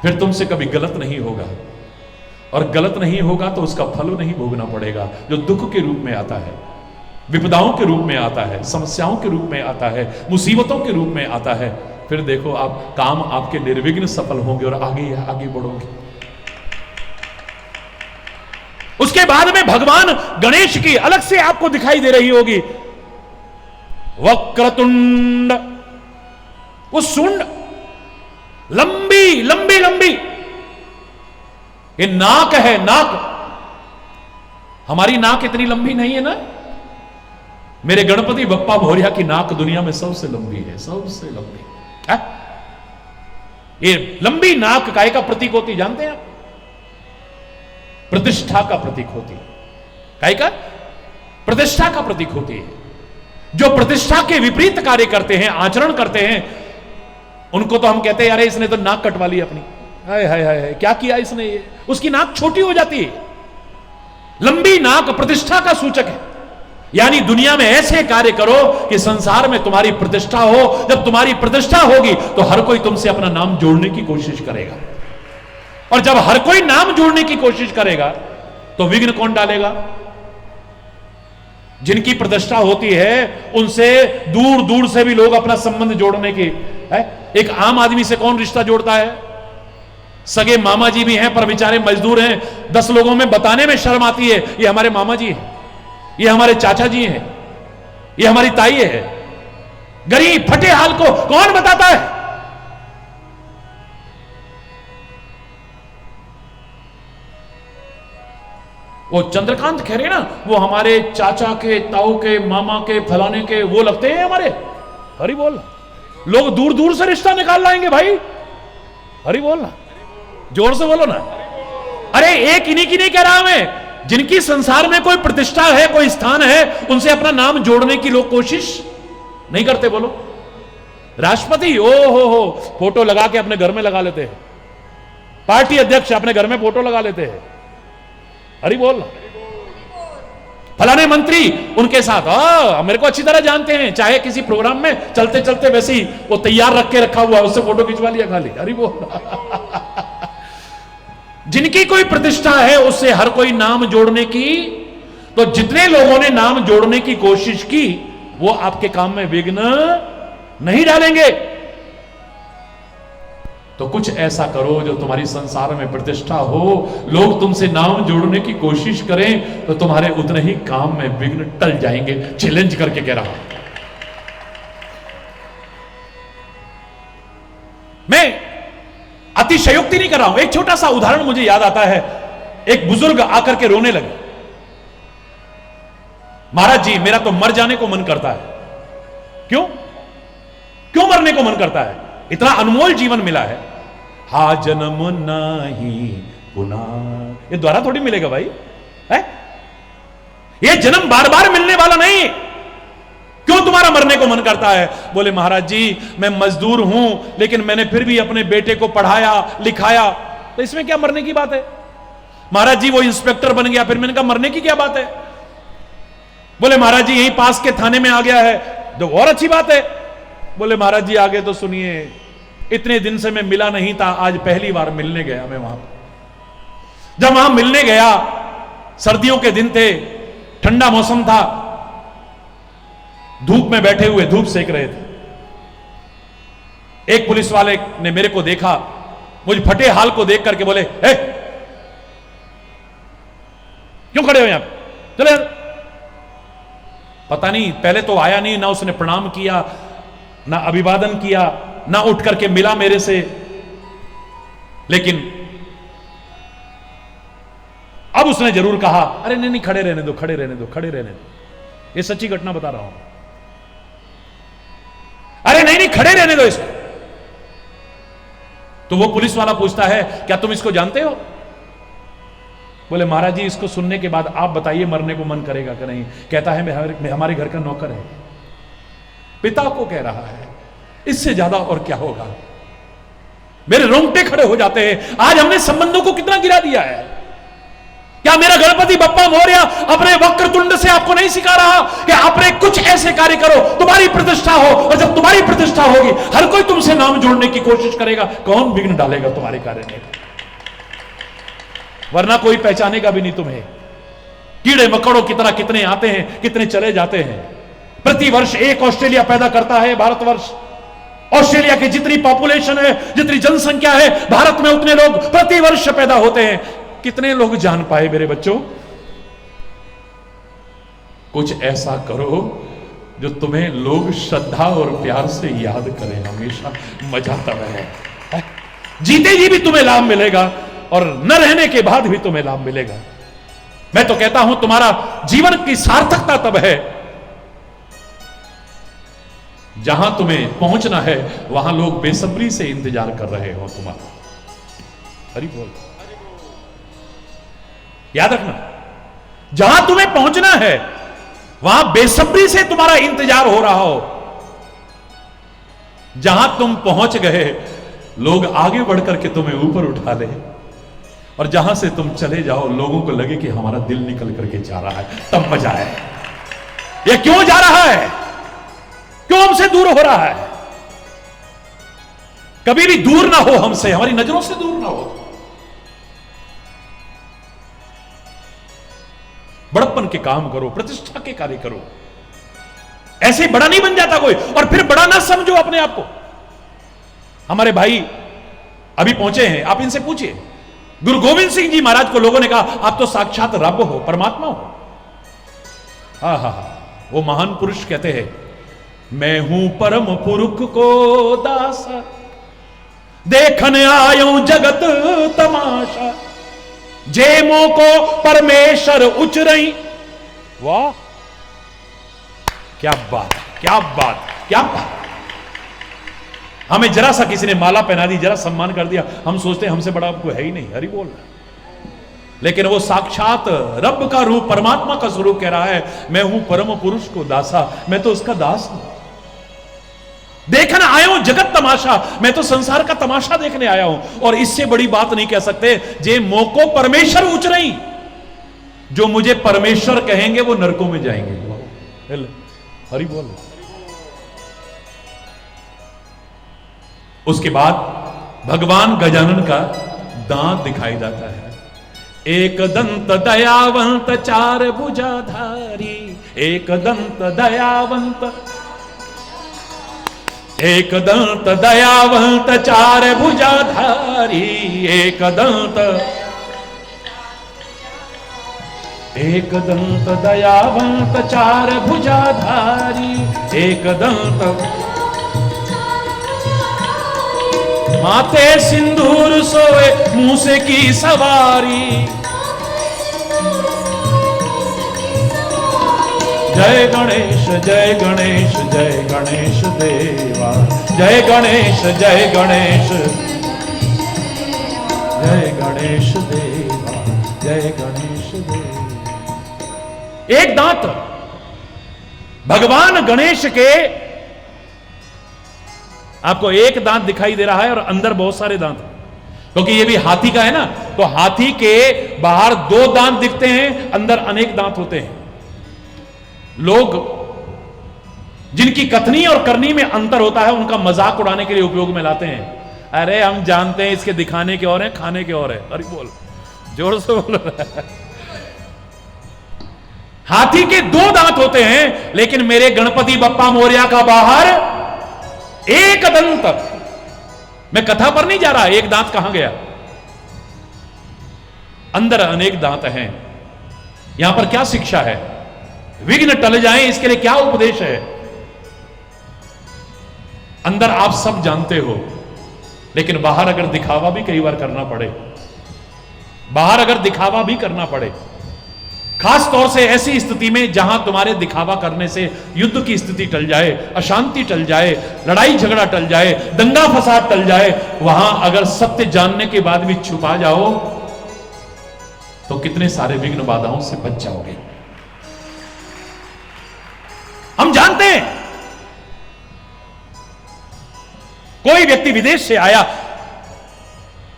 फिर तुमसे कभी गलत नहीं होगा, और गलत नहीं होगा तो उसका फल नहीं भोगना पड़ेगा, जो दुख के रूप में आता है, विपदाओं के रूप में आता है, समस्याओं के रूप में आता है, मुसीबतों के रूप में आता है। फिर देखो आप, काम आपके निर्विघ्न सफल होंगे और आगे आगे बढ़ोगे। उसके बाद में भगवान गणेश की अलग से आपको दिखाई दे रही होगी वक्रतुंड, वो सुंड, लंबी लंबी लंबी, ये नाक है, नाक। हमारी नाक इतनी लंबी नहीं है ना। मेरे गणपति बप्पा भौरिया की नाक दुनिया में सबसे लंबी है, सबसे लंबी है? ये लंबी नाक काय का प्रतीक होती जानते हैं आप? प्रतिष्ठा का प्रतीक होती है। काय का? प्रतिष्ठा का प्रतीक होती है। जो प्रतिष्ठा के विपरीत कार्य करते हैं, आचरण करते हैं, उनको तो हम कहते हैं यार इसने तो नाक कटवा ली अपनी, हाय हाय हाय क्या किया इसने, ये उसकी नाक छोटी हो जाती है। लंबी नाक प्रतिष्ठा का सूचक है। यानी दुनिया में ऐसे कार्य करो कि संसार में तुम्हारी प्रतिष्ठा हो। जब तुम्हारी प्रतिष्ठा होगी तो हर कोई तुमसे अपना नाम जोड़ने की कोशिश करेगा। और जब हर कोई नाम जोड़ने की कोशिश करेगा तो विघ्न कौन डालेगा? जिनकी प्रतिष्ठा होती है उनसे दूर दूर से भी लोग अपना संबंध जोड़ने की है। एक आम आदमी से कौन रिश्ता जोड़ता है? सगे मामा जी भी हैं पर बेचारे मजदूर हैं, 10 लोगों में बताने में शर्म आती है ये हमारे मामा जी हैं, ये हमारे चाचा जी हैं, ये हमारी ताई है। गरीब फटे हाल को कौन बताता है? वो चंद्रकांत खैरे ना, वो हमारे चाचा के, ताऊ के, मामा के, फलाने के वो लगते हैं हमारे। हरी बोल। लोग दूर दूर से रिश्ता निकाल लाएंगे भाई। हरी बोल ना, जोर से बोलो ना। अरे एक इन्हीं की नहीं कह रहा मैं, जिनकी संसार में कोई प्रतिष्ठा है, कोई स्थान है, उनसे अपना नाम जोड़ने की लोग कोशिश नहीं करते। बोलो राष्ट्रपति ओ हो फोटो लगा के अपने घर में लगा लेते हैं, पार्टी अध्यक्ष अपने घर में फोटो लगा लेते हैं। हरी बोल। फलाने मंत्री उनके साथ मेरे को अच्छी तरह जानते हैं, चाहे किसी प्रोग्राम में चलते चलते वैसे ही वो तैयार रख के रखा हुआ, उससे फोटो खिंचवा लिया खाली। हरी बोल। जिनकी कोई प्रतिष्ठा है उससे हर कोई नाम जोड़ने की, तो जितने लोगों ने नाम जोड़ने की कोशिश की वो आपके काम में विघ्न नहीं डालेंगे। तो कुछ ऐसा करो जो तुम्हारी संसार में प्रतिष्ठा हो, लोग तुमसे नाम जोड़ने की कोशिश करें तो तुम्हारे उतने ही काम में विघ्न टल जाएंगे। चैलेंज करके कह रहा हूं मैं, अतिशयोक्ति नहीं कर रहा हूं। एक छोटा सा उदाहरण मुझे याद आता है। एक बुजुर्ग आकर के रोने लगे, महाराज जी मेरा तो मर जाने को मन करता है। क्यों क्यों मरने को मन करता है? इतना अनमोल जीवन मिला है। हा जन्म नहीं पुनः, ये द्वारा थोड़ी मिलेगा भाई है? ये जन्म बार बार मिलने वाला नहीं। क्यों तुम्हारा मरने को मन करता है? बोले महाराज जी मैं मजदूर हूं लेकिन मैंने फिर भी अपने बेटे को पढ़ाया लिखाया, तो इसमें क्या मरने की बात है? महाराज जी वो इंस्पेक्टर बन गया, फिर मैंने कहा मरने की क्या बात है? बोले महाराज जी यहीं पास के थाने में आ गया है, तो और अच्छी बात है। बोले महाराज जी आगे तो सुनिए, इतने दिन से मैं मिला नहीं था, आज पहली बार मिलने गया मैं वहां। जब वहां मिलने गया, सर्दियों के दिन थे, ठंडा मौसम था, धूप में बैठे हुए धूप सेक रहे थे। एक पुलिस वाले ने मेरे को देखा, मुझे फटे हाल को देख करके बोले हे क्यों खड़े हो यहां पे, चले। पता नहीं पहले तो आया नहीं, ना उसने प्रणाम किया, ना अभिवादन किया, ना उठ करके मिला मेरे से। लेकिन अब उसने जरूर कहा अरे नहीं नहीं खड़े रहने दो, खड़े रहने दो, खड़े रहने दो। ये सच्ची घटना बता रहा हूं। अरे नहीं नहीं खड़े रहने दो इसको। तो वो पुलिस वाला पूछता है क्या तुम इसको जानते हो? बोले महाराज जी इसको सुनने के बाद आप बताइए मरने को मन करेगा कि नहीं? कहता है मैं हमारे घर का नौकर है, पिता को कह रहा है, इससे ज्यादा और क्या होगा? मेरे रोंगटे खड़े हो जाते हैं। आज हमने संबंधों को कितना गिरा दिया है। क्या मेरा गणपति बप्पा मोरया अपने वक्रतुंड से आपको नहीं सिखा रहा कि अपने कुछ ऐसे कार्य करो तुम्हारी प्रतिष्ठा हो, और जब तुम्हारी प्रतिष्ठा होगी हर कोई तुमसे नाम जोड़ने की कोशिश करेगा, कौन विघ्न डालेगा तुम्हारे कार्य में? वरना कोई पहचानेगा भी नहीं तुम्हें। कीड़े मकड़ों की तरह कितने आते हैं, कितने चले जाते हैं। प्रतिवर्ष एक ऑस्ट्रेलिया पैदा करता है भारतवर्ष। ऑस्ट्रेलिया की जितनी पॉपुलेशन है, जितनी जनसंख्या है, भारत में उतने लोग प्रतिवर्ष पैदा होते हैं। कितने लोग जान पाए मेरे बच्चों? कुछ ऐसा करो जो तुम्हें लोग श्रद्धा और प्यार से याद करें हमेशा। मजा तब है, जीते जी भी तुम्हें लाभ मिलेगा और न रहने के बाद भी तुम्हें लाभ मिलेगा। मैं तो कहता हूं तुम्हारा जीवन की सार्थकता तब है जहां तुम्हें पहुंचना है वहां लोग बेसब्री से इंतजार कर रहे हो तुम्हारा। हरि बोल। याद रखना, जहां तुम्हें पहुंचना है वहां बेसब्री से तुम्हारा इंतजार हो रहा हो। जहां तुम पहुंच गए लोग आगे बढ़कर के तुम्हें ऊपर उठा ले, और जहां से तुम चले जाओ लोगों को लगे कि हमारा दिल निकल करके जा रहा है, तब मजा है। ये क्यों जा रहा है? क्यों हमसे दूर हो रहा है? कभी भी दूर ना हो हमसे, हमारी नजरों से दूर ना हो। बड़प्पन के काम करो, प्रतिष्ठा के कार्य करो। ऐसे बड़ा नहीं बन जाता कोई, और फिर बड़ा ना समझो अपने आप को। हमारे भाई अभी पहुंचे हैं, आप इनसे पूछिए, गुरु गोविंद सिंह जी महाराज को लोगों ने कहा आप तो साक्षात रब हो, परमात्मा हो। हा, वो महान पुरुष कहते हैं, मैं हूं परम पुरुष को दासा, देखने आयो जगत तमाशा, जे मो को परमेश्वर उचरई। वाह, क्या बात, क्या बात, क्या बात। हमें जरा सा किसी ने माला पहना दी, जरा सम्मान कर दिया, हम सोचते हैं हमसे बड़ा कोई है ही नहीं, हरि बोल। लेकिन वो साक्षात रब का रूप, परमात्मा का स्वरूप कह रहा है, मैं हूं परम पुरुष को दासा, मैं तो उसका दास हूं। देखने आया हूं जगत तमाशा, मैं तो संसार का तमाशा देखने आया हूं। और इससे बड़ी बात नहीं कह सकते, जे मोको परमेश्वर उचरई, जो मुझे परमेश्वर कहेंगे वो नरकों में जाएंगे। हरि बोल। उसके बाद भगवान गजानन का दांत दिखाई देता है। एक दंत दयावंत चार भुजाधारी, एक दंत दयावंत, एक दंत दयावंत चार भुजाधारी, एक दंत दयावंत चार भुजाधारी, एक दंत माथे सिंदूर सोए मूसे की सवारी। जय गणेश जय गणेश जय गणेश देवा, जय गणेश जय गणेश जय गणेश देवा, जय गणेश देवा। एक दांत भगवान गणेश के, आपको एक दांत दिखाई दे रहा है और अंदर बहुत सारे दांत, क्योंकि ये भी हाथी का है ना, तो हाथी के बाहर दो दांत दिखते हैं, अंदर अनेक दांत होते हैं। लोग जिनकी कथनी और करनी में अंतर होता है, उनका मजाक उड़ाने के लिए उपयोग में लाते हैं। अरे हम जानते हैं इसके दिखाने के और है, खाने के और है। अरे बोल, जोर से बोल। हाथी के दो दांत होते हैं, लेकिन मेरे गणपति बप्पा मोरया का बाहर एक दंत। मैं कथा पर नहीं जा रहा, एक दांत कहां गया, अंदर अनेक दांत हैं। यहां पर क्या शिक्षा है, विघ्न टल जाएं इसके लिए क्या उपदेश है। अंदर आप सब जानते हो, लेकिन बाहर अगर दिखावा भी कई बार करना पड़े, बाहर अगर दिखावा भी करना पड़े, खास तौर से ऐसी स्थिति में जहां तुम्हारे दिखावा करने से युद्ध की स्थिति टल जाए, अशांति टल जाए, लड़ाई झगड़ा टल जाए, दंगा फसाद टल जाए, वहां अगर सत्य जानने के बाद भी छुपा जाओ तो कितने सारे विघ्न बाधाओं से बच जाओगे। हम जानते हैं, कोई व्यक्ति विदेश से आया,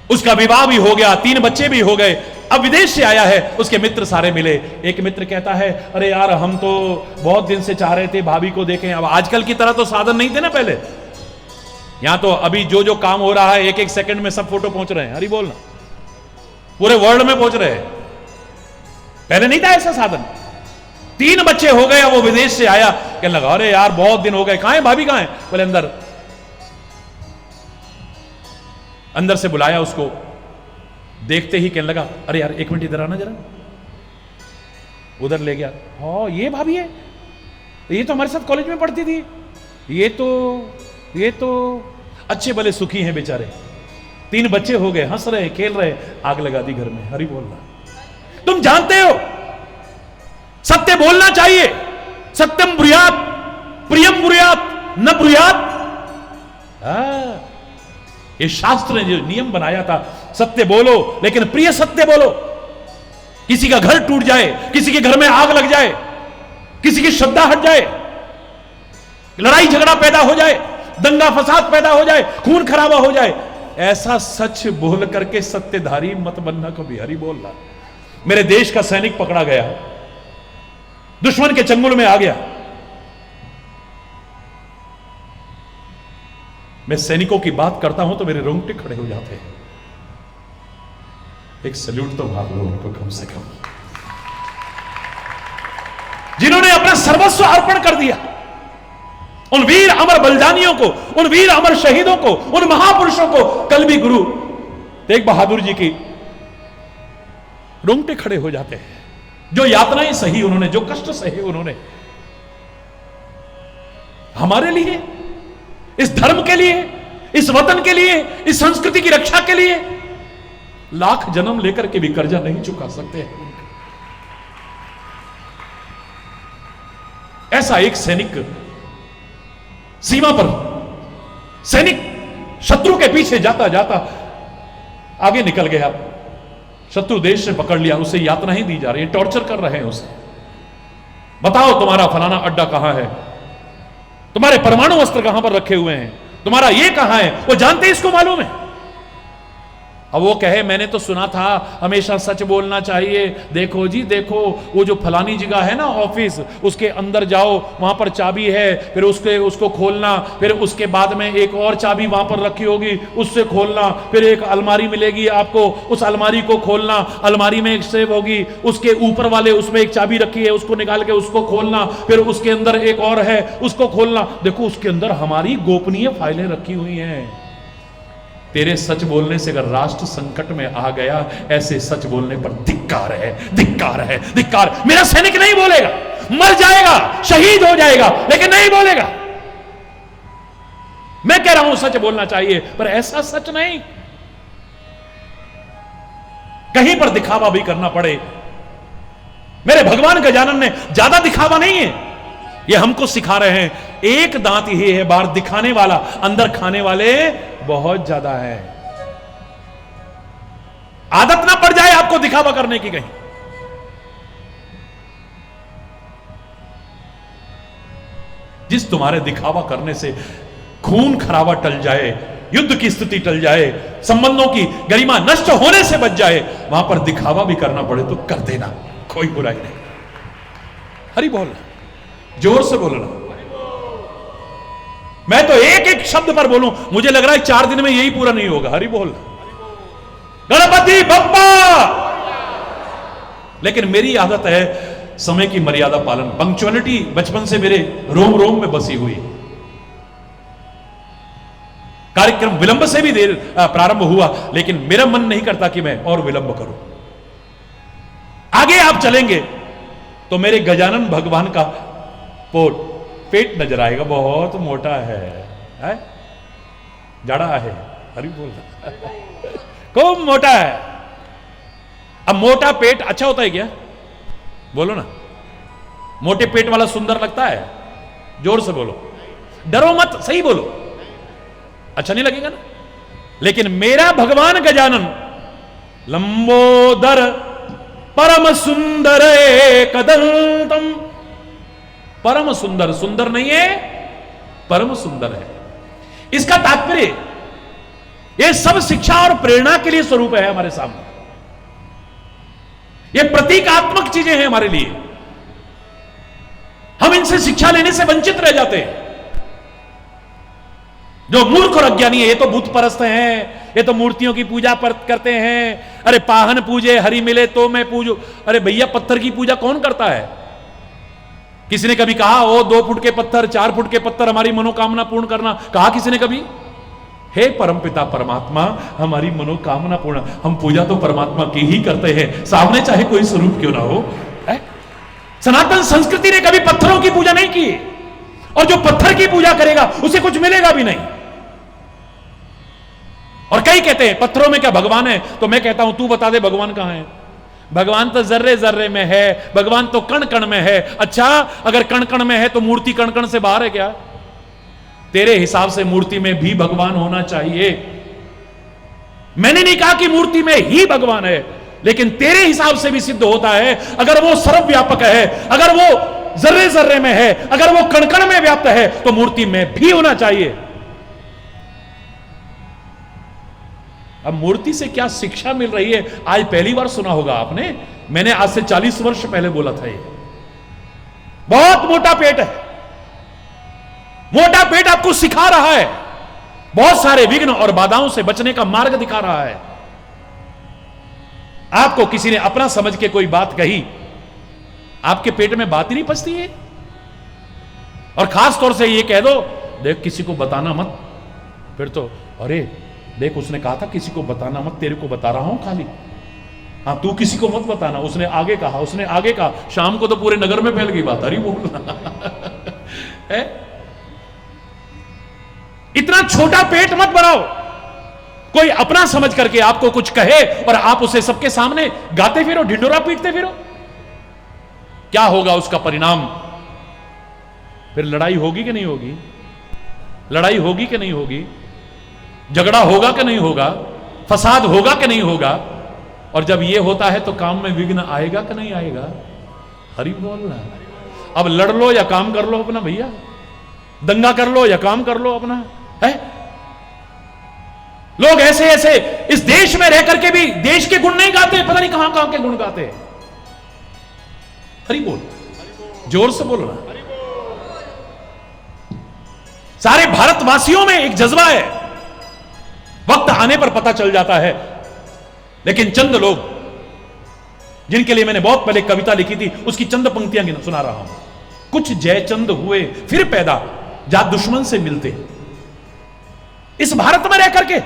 उसका विवाह भी हो गया, 3 बच्चे भी हो गए, अब विदेश से आया है, उसके मित्र सारे मिले। एक मित्र कहता है, अरे यार हम तो बहुत दिन से चाह रहे थे भाभी को देखें। अब आजकल की तरह तो साधन नहीं थे ना पहले, यहां तो अभी जो जो काम हो रहा है, एक एक सेकंड में सब फोटो पहुंच रहे हैं। अरे बोलना, पूरे वर्ल्ड में पहुंच रहे हैं। पहले नहीं था ऐसा साधन। 3 बच्चे हो गए, वो विदेश से आया, कहने लगा अरे यार बहुत दिन हो गए, कहां है भाभी, कहां है? बोले अंदर। अंदर से बुलाया उसको, देखते ही कहने लगा, अरे यार 1 मिनट इधर आना जरा। उधर ले गया, हाँ ये भाभी है, ये तो हमारे साथ कॉलेज में पढ़ती थी, ये तो अच्छे भले सुखी हैं बेचारे, 3 बच्चे हो गए, हंस रहे खेल रहे, आग लगा दी घर में। हरि बोलना। तुम जानते हो सत्य बोलना चाहिए, सत्यम ब्रूयात प्रियम ब्रूयात न ब्रूयात। ये शास्त्र ने जो नियम बनाया था, सत्य बोलो लेकिन प्रिय सत्य बोलो। किसी का घर टूट जाए, किसी के घर में आग लग जाए, किसी की श्रद्धा हट जाए, लड़ाई झगड़ा पैदा हो जाए, दंगा फसाद पैदा हो जाए, खून खराबा हो जाए, ऐसा सच बोल करके सत्यधारी मत बनना कभी। हरि बोलना। मेरे देश का सैनिक पकड़ा गया, दुश्मन के चंगुल में आ गया। मैं सैनिकों की बात करता हूं तो मेरे रोंगटे खड़े हो जाते हैं। एक सल्यूट तो मार लो उनको कम से कम। सर्वस्व अर्पण कर दिया। उन वीर अमर बलिदानियों को, उन वीर अमर शहीदों को, उन महापुरुषों को। कल भी गुरु तेग बहादुर जी की रोंगटे खड़े हो जाते हैं। जो यातनाएं सही उन्होंने, जो कष्ट सहे उन्होंने हमारे लिए, इस धर्म के लिए, इस वतन के लिए, इस संस्कृति की रक्षा के लिए लाख जन्म लेकर के भी कर्जा नहीं चुका सकते हैं। ऐसा एक सैनिक सीमा पर, सैनिक शत्रु के पीछे जाता जाता आगे निकल गया, शत्रु देश से पकड़ लिया, उसे यातनाएं दी जा रही है, टॉर्चर कर रहे हैं उसे। बताओ तुम्हारा फलाना अड्डा कहां है, तुम्हारे परमाणु अस्त्र कहां पर रखे हुए हैं, तुम्हारा ये कहां है। वो जानते हैं, इसको मालूम है। अब वो कहे मैंने तो सुना था हमेशा सच बोलना चाहिए, देखो जी देखो वो जो फलानी जगह है ना ऑफिस, उसके अंदर जाओ, वहां पर चाबी है, फिर उसको खोलना, फिर उसके बाद में एक और चाबी वहां पर रखी होगी, उससे खोलना, फिर एक अलमारी मिलेगी आपको, उस अलमारी को खोलना, अलमारी में एक सेब होगी, उसके ऊपर वाले उसमें एक चाबी रखी है, उसको निकाल के उसको खोलना, फिर उसके अंदर एक और है, उसको खोलना। देखो उसके अंदर हमारी गोपनीय फाइलें रखी हुई हैं। तेरे सच बोलने से अगर राष्ट्र संकट में आ गया, ऐसे सच बोलने पर धिक्कार है, धिक्कार है, धिक्कार। मेरा सैनिक नहीं बोलेगा, मर जाएगा, शहीद हो जाएगा, लेकिन नहीं बोलेगा। मैं कह रहा हूं सच बोलना चाहिए, पर ऐसा सच नहीं कहीं पर दिखावा भी करना पड़े। मेरे भगवान गजानन ने ज्यादा दिखावा नहीं है, ये हमको सिखा रहे हैं। एक दांत ही है बाहर दिखाने वाला, अंदर खाने वाले बहुत ज्यादा है। आदत ना पड़ जाए आपको दिखावा करने की कहीं। जिस तुम्हारे दिखावा करने से खून खराबा टल जाए, युद्ध की स्थिति टल जाए, संबंधों की गरिमा नष्ट होने से बच जाए, वहां पर दिखावा भी करना पड़े तो कर देना, कोई बुराई नहीं। हरि बोल, जोर से बोलना। मैं तो एक एक शब्द पर बोलूं, मुझे लग रहा है 4 दिन में यही पूरा नहीं होगा। हरि बोल, गणपति बप्पा। लेकिन मेरी आदत है समय की मर्यादा पालन, पंक्चुअलिटी बचपन से मेरे रोम रोम में बसी हुई। कार्यक्रम विलंब से भी देर प्रारंभ हुआ, लेकिन मेरा मन नहीं करता कि मैं और विलंब करूं। आगे आप चलेंगे तो मेरे गजानन भगवान का पेट नजर आएगा, बहुत मोटा है? जड़ा है। हरि बोल, खूब मोटा है। अब मोटा पेट अच्छा होता है क्या? बोलो ना। मोटे पेट वाला सुंदर लगता है? जोर से बोलो, डरो मत, सही बोलो। अच्छा नहीं लगेगा ना? लेकिन मेरा भगवान गजानन लंबोदर परम सुंदर कदंतम, परम सुंदर, सुंदर नहीं है, परम सुंदर है। इसका तात्पर्य ये सब शिक्षा और प्रेरणा के लिए स्वरूप है हमारे सामने। ये प्रतीकात्मक चीजें हैं हमारे लिए। हम इनसे शिक्षा लेने से वंचित रह जाते हैं। जो मूर्ख और अज्ञानी है, ये तो भूत परस्त हैं, ये तो मूर्तियों की पूजा करते हैं। अरे पाहन पूजे हरि मिले तो मैं पूजू। अरे भैया, पत्थर की पूजा कौन करता है? किसी ने कभी कहा ओ 2 फुट के पत्थर, 4 फुट के पत्थर हमारी मनोकामना पूर्ण करना? कहा किसी ने कभी? हे परमपिता परमात्मा, हमारी मनोकामना पूर्ण। हम पूजा तो परमात्मा की ही करते हैं, सामने चाहे कोई स्वरूप क्यों ना हो। सनातन संस्कृति ने कभी पत्थरों की पूजा नहीं की, और जो पत्थर की पूजा करेगा उसे कुछ मिलेगा भी नहीं। और कई कहते हैं पत्थरों में क्या भगवान है? तो मैं कहता हूं तू बता दे भगवान कहां है? भगवान तो जर्रे जर्रे में है, भगवान तो कण कण में है। अच्छा, अगर कण कण में है तो मूर्ति कण कण से बाहर है क्या? तेरे हिसाब से मूर्ति में भी भगवान होना चाहिए। मैंने नहीं कहा कि मूर्ति में ही भगवान है, लेकिन तेरे हिसाब से भी सिद्ध होता है अगर वो सर्वव्यापक है, अगर वो जर्रे जर्रे में है, अगर वो कण कण में व्याप्त है, तो मूर्ति में भी होना चाहिए। अब मूर्ति से क्या शिक्षा मिल रही है, आज पहली बार सुना होगा आपने। मैंने आज से 40 वर्ष पहले बोला था। ये बहुत मोटा पेट है। मोटा पेट आपको सिखा रहा है, बहुत सारे विघ्न और बाधाओं से बचने का मार्ग दिखा रहा है। आपको किसी ने अपना समझ के कोई बात कही, आपके पेट में बात ही नहीं पचती है। और खास तौर से ये कह दो, देख किसी को बताना मत, फिर तो अरे देख उसने कहा था किसी को बताना मत, तेरे को बता रहा हूं खाली, हाँ तू किसी को मत बताना, उसने आगे कहा, शाम को तो पूरे नगर में फैल गई बात, अरे बोलना है। इतना छोटा पेट मत बनाओ, कोई अपना समझ करके आपको कुछ कहे और आप उसे सबके सामने गाते फिरो, ढिंडोरा पीटते फिरो, क्या होगा उसका परिणाम? फिर लड़ाई होगी कि नहीं होगी? लड़ाई होगी कि नहीं होगी? झगड़ा होगा कि नहीं होगा? फसाद होगा कि नहीं होगा? और जब यह होता है तो काम में विघ्न आएगा कि नहीं आएगा? हरि बोलना। अब लड़ लो या काम कर लो अपना भैया, दंगा कर लो या काम कर लो अपना, है? लोग ऐसे ऐसे इस देश में रह करके भी देश के गुण नहीं गाते, पता नहीं कहां कहां के गुण गाते हैं। हरि बोल, जोर से बोलना। सारे भारतवासियों में एक जज्बा है, वक्त आने पर पता चल जाता है, लेकिन चंद लोग जिनके लिए मैंने बहुत पहले कविता लिखी थी, उसकी चंद पंक्तियां सुना रहा हूं। कुछ जयचंद हुए फिर पैदा, जा दुश्मन से मिलते। इस भारत में रह करके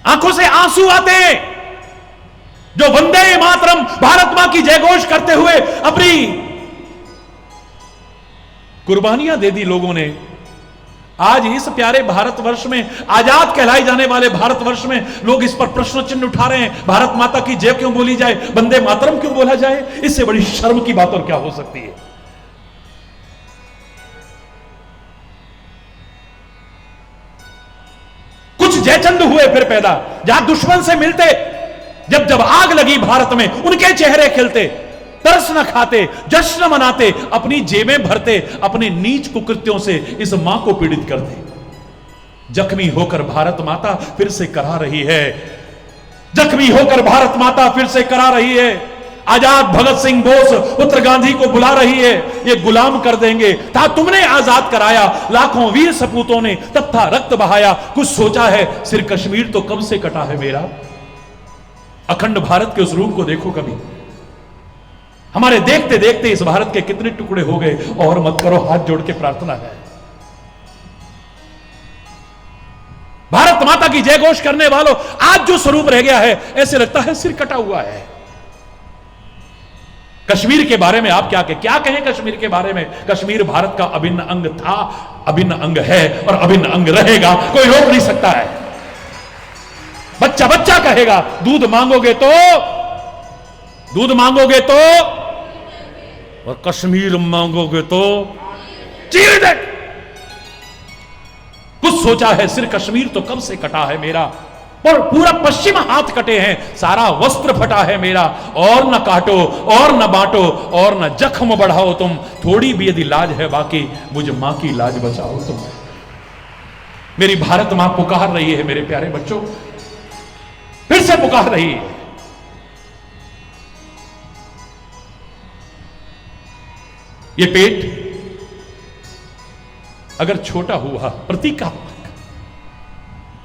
आंखों से आंसू आते, जो वंदे मातरम भारत मां की जयघोष करते हुए अपनी कुर्बानियां दे दी लोगों ने। आज इस प्यारे भारतवर्ष में, आजाद कहलाई जाने वाले भारतवर्ष में लोग इस पर प्रश्न चिन्ह उठा रहे हैं, भारत माता की जय क्यों बोली जाए, वंदे मातरम क्यों बोला जाए? इससे बड़ी शर्म की बात और क्या हो सकती है? कुछ जयचंद हुए फिर पैदा, जहां दुश्मन से मिलते, जब जब आग लगी भारत में उनके चेहरे खिलते, तरस न खाते, जश्न मनाते, अपनी जेबें भरते, अपने नीच कुकृत्यों से इस मां को पीड़ित करते। जख्मी होकर भारत माता फिर से करा रही है, जख्मी होकर भारत माता फिर से करा रही है। आजाद भगत सिंह बोस पुत्र गांधी को बुला रही है, ये गुलाम कर देंगे, था तुमने आजाद कराया, लाखों वीर सपूतों ने तब था रक्त बहाया। कुछ सोचा है सिर कश्मीर तो कब से कटा है मेरा? अखंड भारत के उस रूप को देखो कभी। हमारे देखते देखते इस भारत के कितने टुकड़े हो गए, और मत करो, हाथ जोड़ के प्रार्थना है। भारत माता की जय घोष करने वालों, आज जो स्वरूप रह गया है, ऐसे लगता है सिर कटा हुआ है। कश्मीर के बारे में आप क्या कहें कश्मीर के बारे में? कश्मीर भारत का अभिन्न अंग था, अभिन्न अंग है और अभिन्न अंग रहेगा, कोई रोक नहीं सकता है। बच्चा बच्चा कहेगा, दूध मांगोगे तो और कश्मीर मांगोगे तो चीर दे। कुछ सोचा है सिर कश्मीर तो कब से कटा है मेरा, और पूरा पश्चिम हाथ कटे हैं, सारा वस्त्र फटा है मेरा। और न काटो और न बांटो और न जख्म बढ़ाओ तुम, थोड़ी भी यदि लाज है बाकी, मुझ मां की लाज बचाओ तुम। मेरी भारत मां पुकार रही है मेरे प्यारे बच्चों, फिर से पुकार रही है। ये पेट अगर छोटा हुआ, प्रतीकात्मक,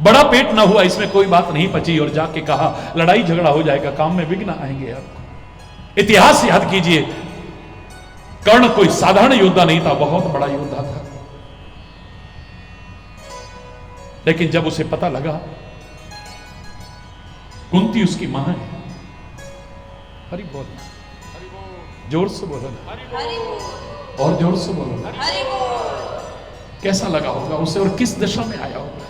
बड़ा पेट ना हुआ, इसमें कोई बात नहीं पची, और जाके कहा लड़ाई झगड़ा हो जाएगा, काम में विघ्न आएंगे आपको। इतिहास याद कीजिए, कर्ण कोई साधारण योद्धा नहीं था, बहुत बड़ा योद्धा था। लेकिन जब उसे पता लगा कुंती उसकी मां है, हरि बोल, जोर से बोलो ना, और जोर से बोलो ना, कैसा लगा होगा उसे और किस दशा में आया होगा।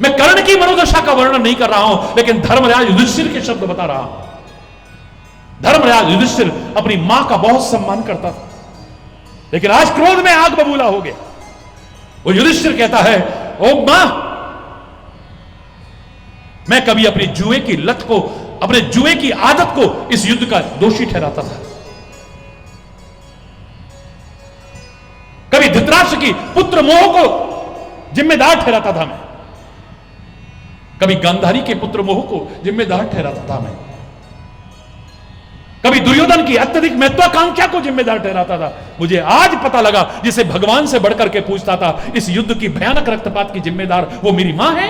मैं कर्ण की मनोदशा का वर्णन नहीं कर रहा हूं, लेकिन धर्मराज युधिष्ठिर के शब्द बता रहा हूं। धर्मराज युधिष्ठिर अपनी मां का बहुत सम्मान करता था, लेकिन आज क्रोध में आग बबूला हो गया। वो युधिष्ठिर कहता है, ओ मां, मैं कभी अपनी जुए की लत को, अपने जुए की आदत को इस युद्ध का दोषी ठहराता था, कभी धृतराष्ट्र की पुत्र मोह को जिम्मेदार ठहराता था मैं, कभी गांधारी के पुत्र मोह को जिम्मेदार ठहराता था मैं, कभी दुर्योधन की अत्यधिक महत्वाकांक्षा को जिम्मेदार ठहराता था। मुझे आज पता लगा, जिसे भगवान से बढ़कर के पूछता था, इस युद्ध की भयानक रक्तपात की जिम्मेदार वो मेरी मां है।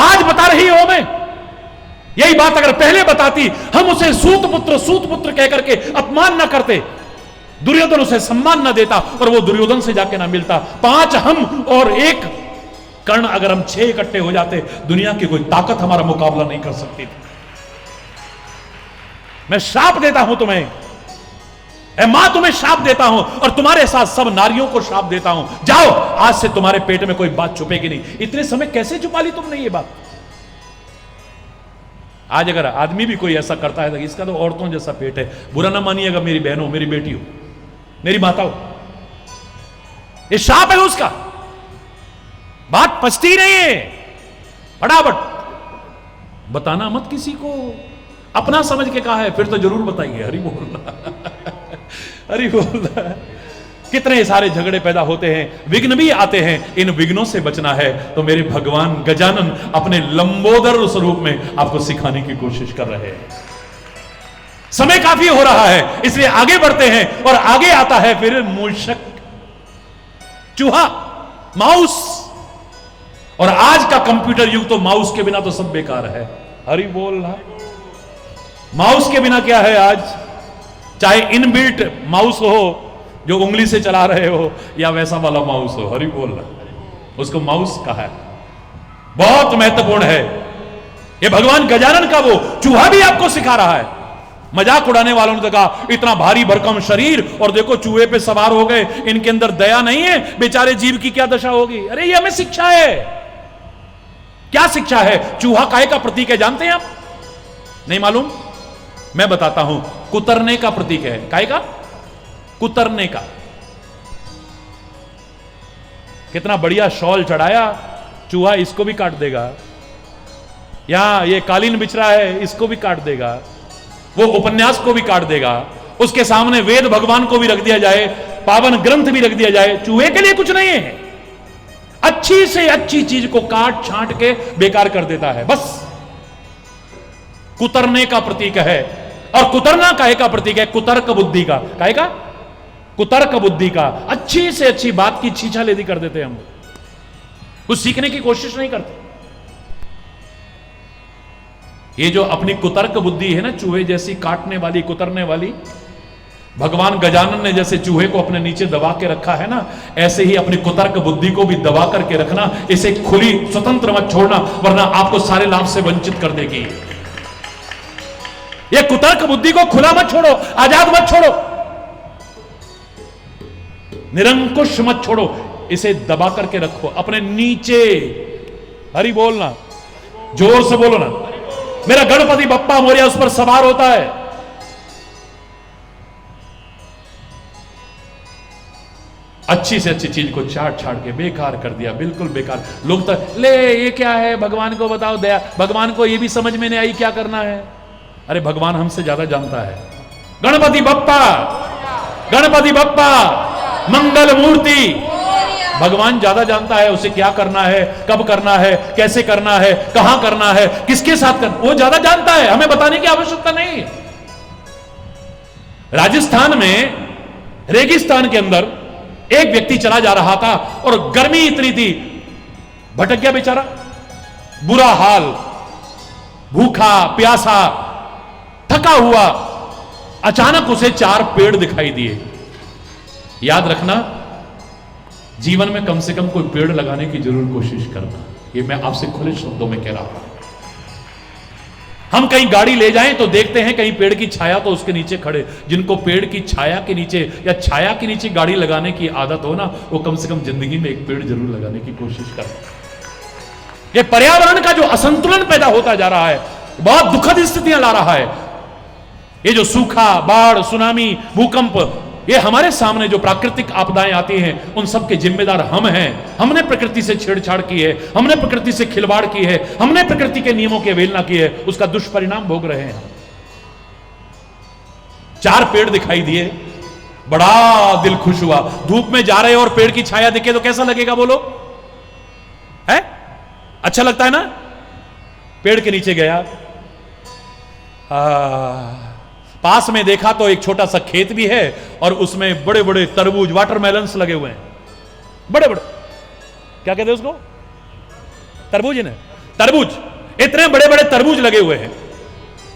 आज बता रही हो मैं, यही बात अगर पहले बताती, हम उसे सूत पुत्र कह करके अपमान ना करते, दुर्योधन उसे सम्मान ना देता और वो दुर्योधन से जाके ना मिलता। 5 हम और 1 कर्ण, अगर हम 6 इकट्ठे हो जाते, दुनिया की कोई ताकत हमारा मुकाबला नहीं कर सकती थी। मैं श्राप देता हूं तुम्हें, ए मां तुम्हें श्राप देता हूं और तुम्हारे साथ सब नारियों को श्राप देता हूं। जाओ, आज से तुम्हारे पेट में कोई बात छुपेगी नहीं। इतने समय कैसे छुपा ली तुमने ये बात? आज अगर आदमी भी कोई ऐसा करता है तो इसका तो औरतों जैसा पेट है, बुरा ना मानिएगा, मेरी बहनों, मेरी बेटियों, मेरी माताओं, ये श्राप है उसका। बात पचती नहीं है, फटाफट बताना मत किसी को, अपना समझ के कहा है फिर तो जरूर बताइए। हरि बोल हरि बोल। कितने सारे झगड़े पैदा होते हैं, विघ्न भी आते हैं, इन विघ्नों से बचना है तो मेरे भगवान गजानन अपने लंबोदर स्वरूप में आपको सिखाने की कोशिश कर रहे हैं। समय काफी हो रहा है, इसलिए आगे बढ़ते हैं और आगे आता है फिर मूषक, चूहा, माउस। और आज का कंप्यूटर युग तो माउस के बिना तो सब बेकार है। हरि बोल रहा, माउस के बिना क्या है आज? चाहे इनबिल्ट माउस हो जो उंगली से चला रहे हो या वैसा वाला माउस हो, हरि बोल रहा, उसको माउस कहा है। बहुत महत्वपूर्ण है ये भगवान गजानन का वो चूहा भी आपको सिखा रहा है। मजाक उड़ाने वालों ने तो कहा इतना भारी भरकम शरीर और देखो चूहे पे सवार हो गए, इनके अंदर दया नहीं है, बेचारे जीव की क्या दशा होगी। अरे ये हमें शिक्षा है। क्या शिक्षा है? चूहा काय का प्रतीक है जानते हैं आप? नहीं मालूम? मैं बताता हूं, कुतरने का प्रतीक है। काय का? कुतरने का। कितना बढ़िया शॉल चढ़ाया, चूहा इसको भी काट देगा। यहां ये कालीन बिछ रहा है, इसको भी काट देगा। वो उपन्यास को भी काट देगा। उसके सामने वेद भगवान को भी रख दिया जाए, पावन ग्रंथ भी रख दिया जाए, चूहे के लिए कुछ नहीं है। अच्छी से अच्छी चीज को काट छांट के बेकार कर देता है। बस कुतरने का प्रतीक है। और कुतरना काहे का प्रतीक है? कुतर्क बुद्धि का। काहे का? कुतर्क बुद्धि का। अच्छी से अच्छी बात की छीछा लेदी कर देते हैं हम, कुछ सीखने की कोशिश नहीं करते। ये जो अपनी कुतर्क बुद्धि है ना, चूहे जैसी काटने वाली, कुतरने वाली, भगवान गजानन ने जैसे चूहे को अपने नीचे दबा के रखा है ना, ऐसे ही अपनी कुतर्क बुद्धि को भी दबा करके रखना। इसे खुली स्वतंत्र मत छोड़ना, वरना आपको सारे लाभ से वंचित कर देगी। ये कुतर्क बुद्धि को खुला मत छोड़ो, आजाद मत छोड़ो, निरंकुश मत छोड़ो, इसे दबा करके रखो अपने नीचे। हरि बोलना, जोर से बोलो ना। मेरा गणपति बप्पा मोरिया उस पर सवार होता है। अच्छी से अच्छी चीज को चाट छाट के बेकार कर दिया, बिल्कुल बेकार। लोग तो ले ये क्या है, भगवान को बताओ दया, भगवान को ये भी समझ में नहीं आई क्या करना है। अरे भगवान हमसे ज्यादा जानता है। गणपति बप्पा, गणपति बप्पा, मंगल मूर्ति। भगवान ज्यादा जानता है उसे क्या करना है, कब करना है, कैसे करना है, कहां करना है, किसके साथ करना, वो ज्यादा जानता है, हमें बताने की आवश्यकता नहीं है। राजस्थान में रेगिस्तान के अंदर एक व्यक्ति चला जा रहा था और गर्मी इतनी थी, भटक गया बेचारा, बुरा हाल, भूखा प्यासा, थका हुआ। अचानक उसे 4 पेड़ दिखाई दिए। याद रखना, जीवन में कम से कम कोई पेड़ लगाने की जरूर कोशिश करना। ये मैं आपसे खुले शब्दों में कह रहा हूं। हम कहीं गाड़ी ले जाएं तो देखते हैं कहीं पेड़ की छाया तो उसके नीचे खड़े। जिनको पेड़ की छाया के नीचे या छाया के नीचे गाड़ी लगाने की आदत हो ना, वो कम से कम जिंदगी में एक पेड़ जरूर लगाने की कोशिश करें। ये पर्यावरण का जो असंतुलन पैदा होता जा रहा है, बहुत दुखद स्थितियां ला रहा है। ये जो सूखा, बाढ़, सुनामी, भूकंप, ये हमारे सामने जो प्राकृतिक आपदाएं आती हैं, उन सब के जिम्मेदार हम हैं। हमने प्रकृति से छेड़छाड़ की है, हमने प्रकृति से खिलवाड़ की है, हमने प्रकृति के नियमों की अवहेलना की है, उसका दुष्परिणाम भोग रहे हैं। 4 पेड़ दिखाई दिए, बड़ा दिल खुश हुआ। धूप में जा रहे और पेड़ की छाया दिखे तो कैसा लगेगा बोलो? है? अच्छा लगता है ना? पेड़ के नीचे गया, पास में देखा तो एक छोटा सा खेत भी है और उसमें बड़े बड़े तरबूज, वाटरमेलन्स लगे हुए हैं, बड़े बड़े, क्या कहते हैं उसको? तरबूज है ना, तरबूज, इतने बड़े बड़े तरबूज लगे हुए हैं।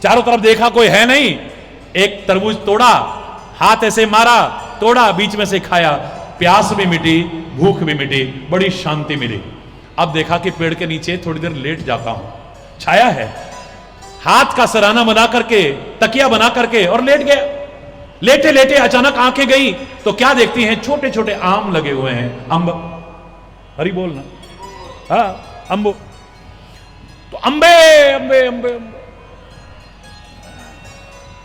चारों तरफ देखा कोई है नहीं, एक तरबूज तोड़ा, हाथ ऐसे मारा, तोड़ा, बीच में से खाया, प्यास भी मिटी, भूख भी मिटी, बड़ी शांति मिली। अब देखा कि पेड़ के नीचे थोड़ी देर लेट जाता हूं, छाया है, हाथ का सराना बना करके, तकिया बना करके और लेट गया। लेटे लेटे अचानक आंखें गई तो क्या देखती हैं, छोटे छोटे आम लगे हुए हैं, अंब, हरी बोलना, हाँ अंब, तो अंबे अंबे अंबे अंबे,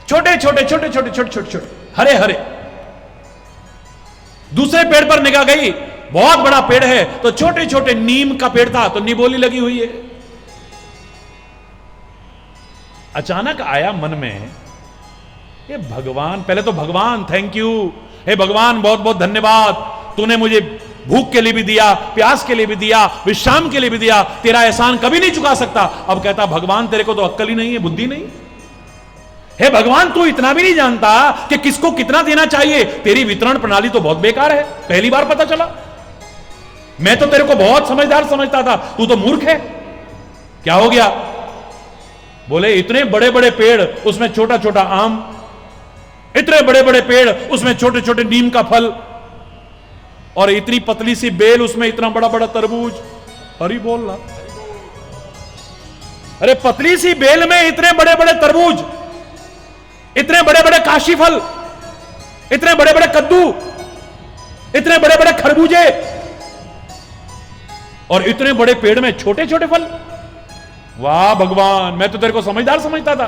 छोटे छोटे छोटे छोटे छोटे छोटे छोटे हरे हरे। दूसरे पेड़ पर निगाह गई, बहुत बड़ा पेड़ है, तो छोटे छोटे नीम का पेड़ था, तो निबोली लगी हुई है। अचानक आया मन में, ये भगवान, पहले तो भगवान थैंक यू, हे भगवान बहुत बहुत धन्यवाद, तूने मुझे भूख के लिए भी दिया, प्यास के लिए भी दिया, विश्राम के लिए भी दिया, तेरा एहसान कभी नहीं चुका सकता। अब कहता भगवान तेरे को तो अक्ल ही नहीं है, बुद्धि नहीं, हे भगवान तू इतना भी नहीं जानता कि किसको कितना देना चाहिए, तेरी वितरण प्रणाली तो बहुत बेकार है, पहली बार पता चला। मैं तो तेरे को बहुत समझदार समझता था, तू तो मूर्ख है। क्या हो गया? बोले इतने बड़े बड़े पेड़, उसमें छोटा छोटा आम, इतने बड़े बड़े पेड़, उसमें छोटे छोटे नीम का फल, और इतनी पतली सी बेल, उसमें इतना बड़ा बड़ा तरबूज। हरी बोल रहा, अरे पतली सी बेल में इतने बड़े बड़े तरबूज, इतने बड़े बड़े काशी फल, इतने बड़े बड़े कद्दू, इतने बड़े बड़े खरबूजे, और इतने बड़े पेड़ में छोटे छोटे फल। वाह भगवान, मैं तो तेरे को समझदार समझता था।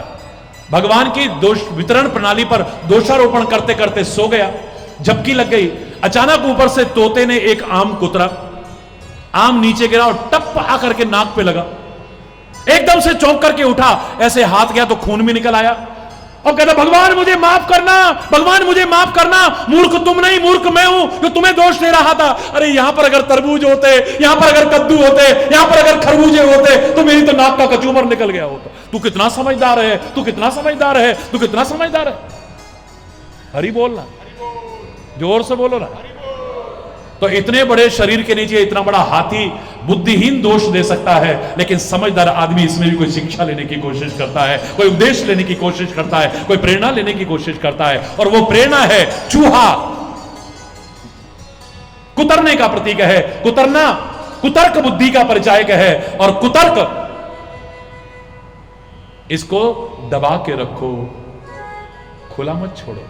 भगवान की दोष वितरण प्रणाली पर दोषारोपण करते करते सो गया, झपकी लग गई। अचानक ऊपर से तोते ने एक आम कुतरा, आम नीचे गिरा और टप आकर के नाक पे लगा। एकदम से चौंक करके उठा, ऐसे हाथ गया तो खून भी निकल आया, और कहता भगवान मुझे माफ करना, भगवान मुझे माफ करना, मूर्ख तुम नहीं, मूर्ख मैं हूं जो तुम्हें दोष दे रहा था। अरे यहां पर अगर तरबूज होते, यहां पर अगर कद्दू होते, यहां पर अगर खरबूजे होते, तो मेरी तो नाक का कचूमर निकल गया होता। तू कितना समझदार है, तू कितना समझदार है, तू कितना समझदार है। हरि बोलना, जोर से बोलो ना। तो इतने बड़े शरीर के नीचे इतना बड़ा हाथी बुद्धिहीन दोष दे सकता है, लेकिन समझदार आदमी इसमें भी कोई शिक्षा लेने की कोशिश करता है, कोई उपदेश लेने की कोशिश करता है, कोई प्रेरणा लेने की कोशिश करता है। और वो प्रेरणा है चूहा, कुतरने का प्रतीक है। कुतरना कुतर्क बुद्धि का परिचायक है, और कुतर्क इसको दबा के रखो, खुला मत छोड़ो।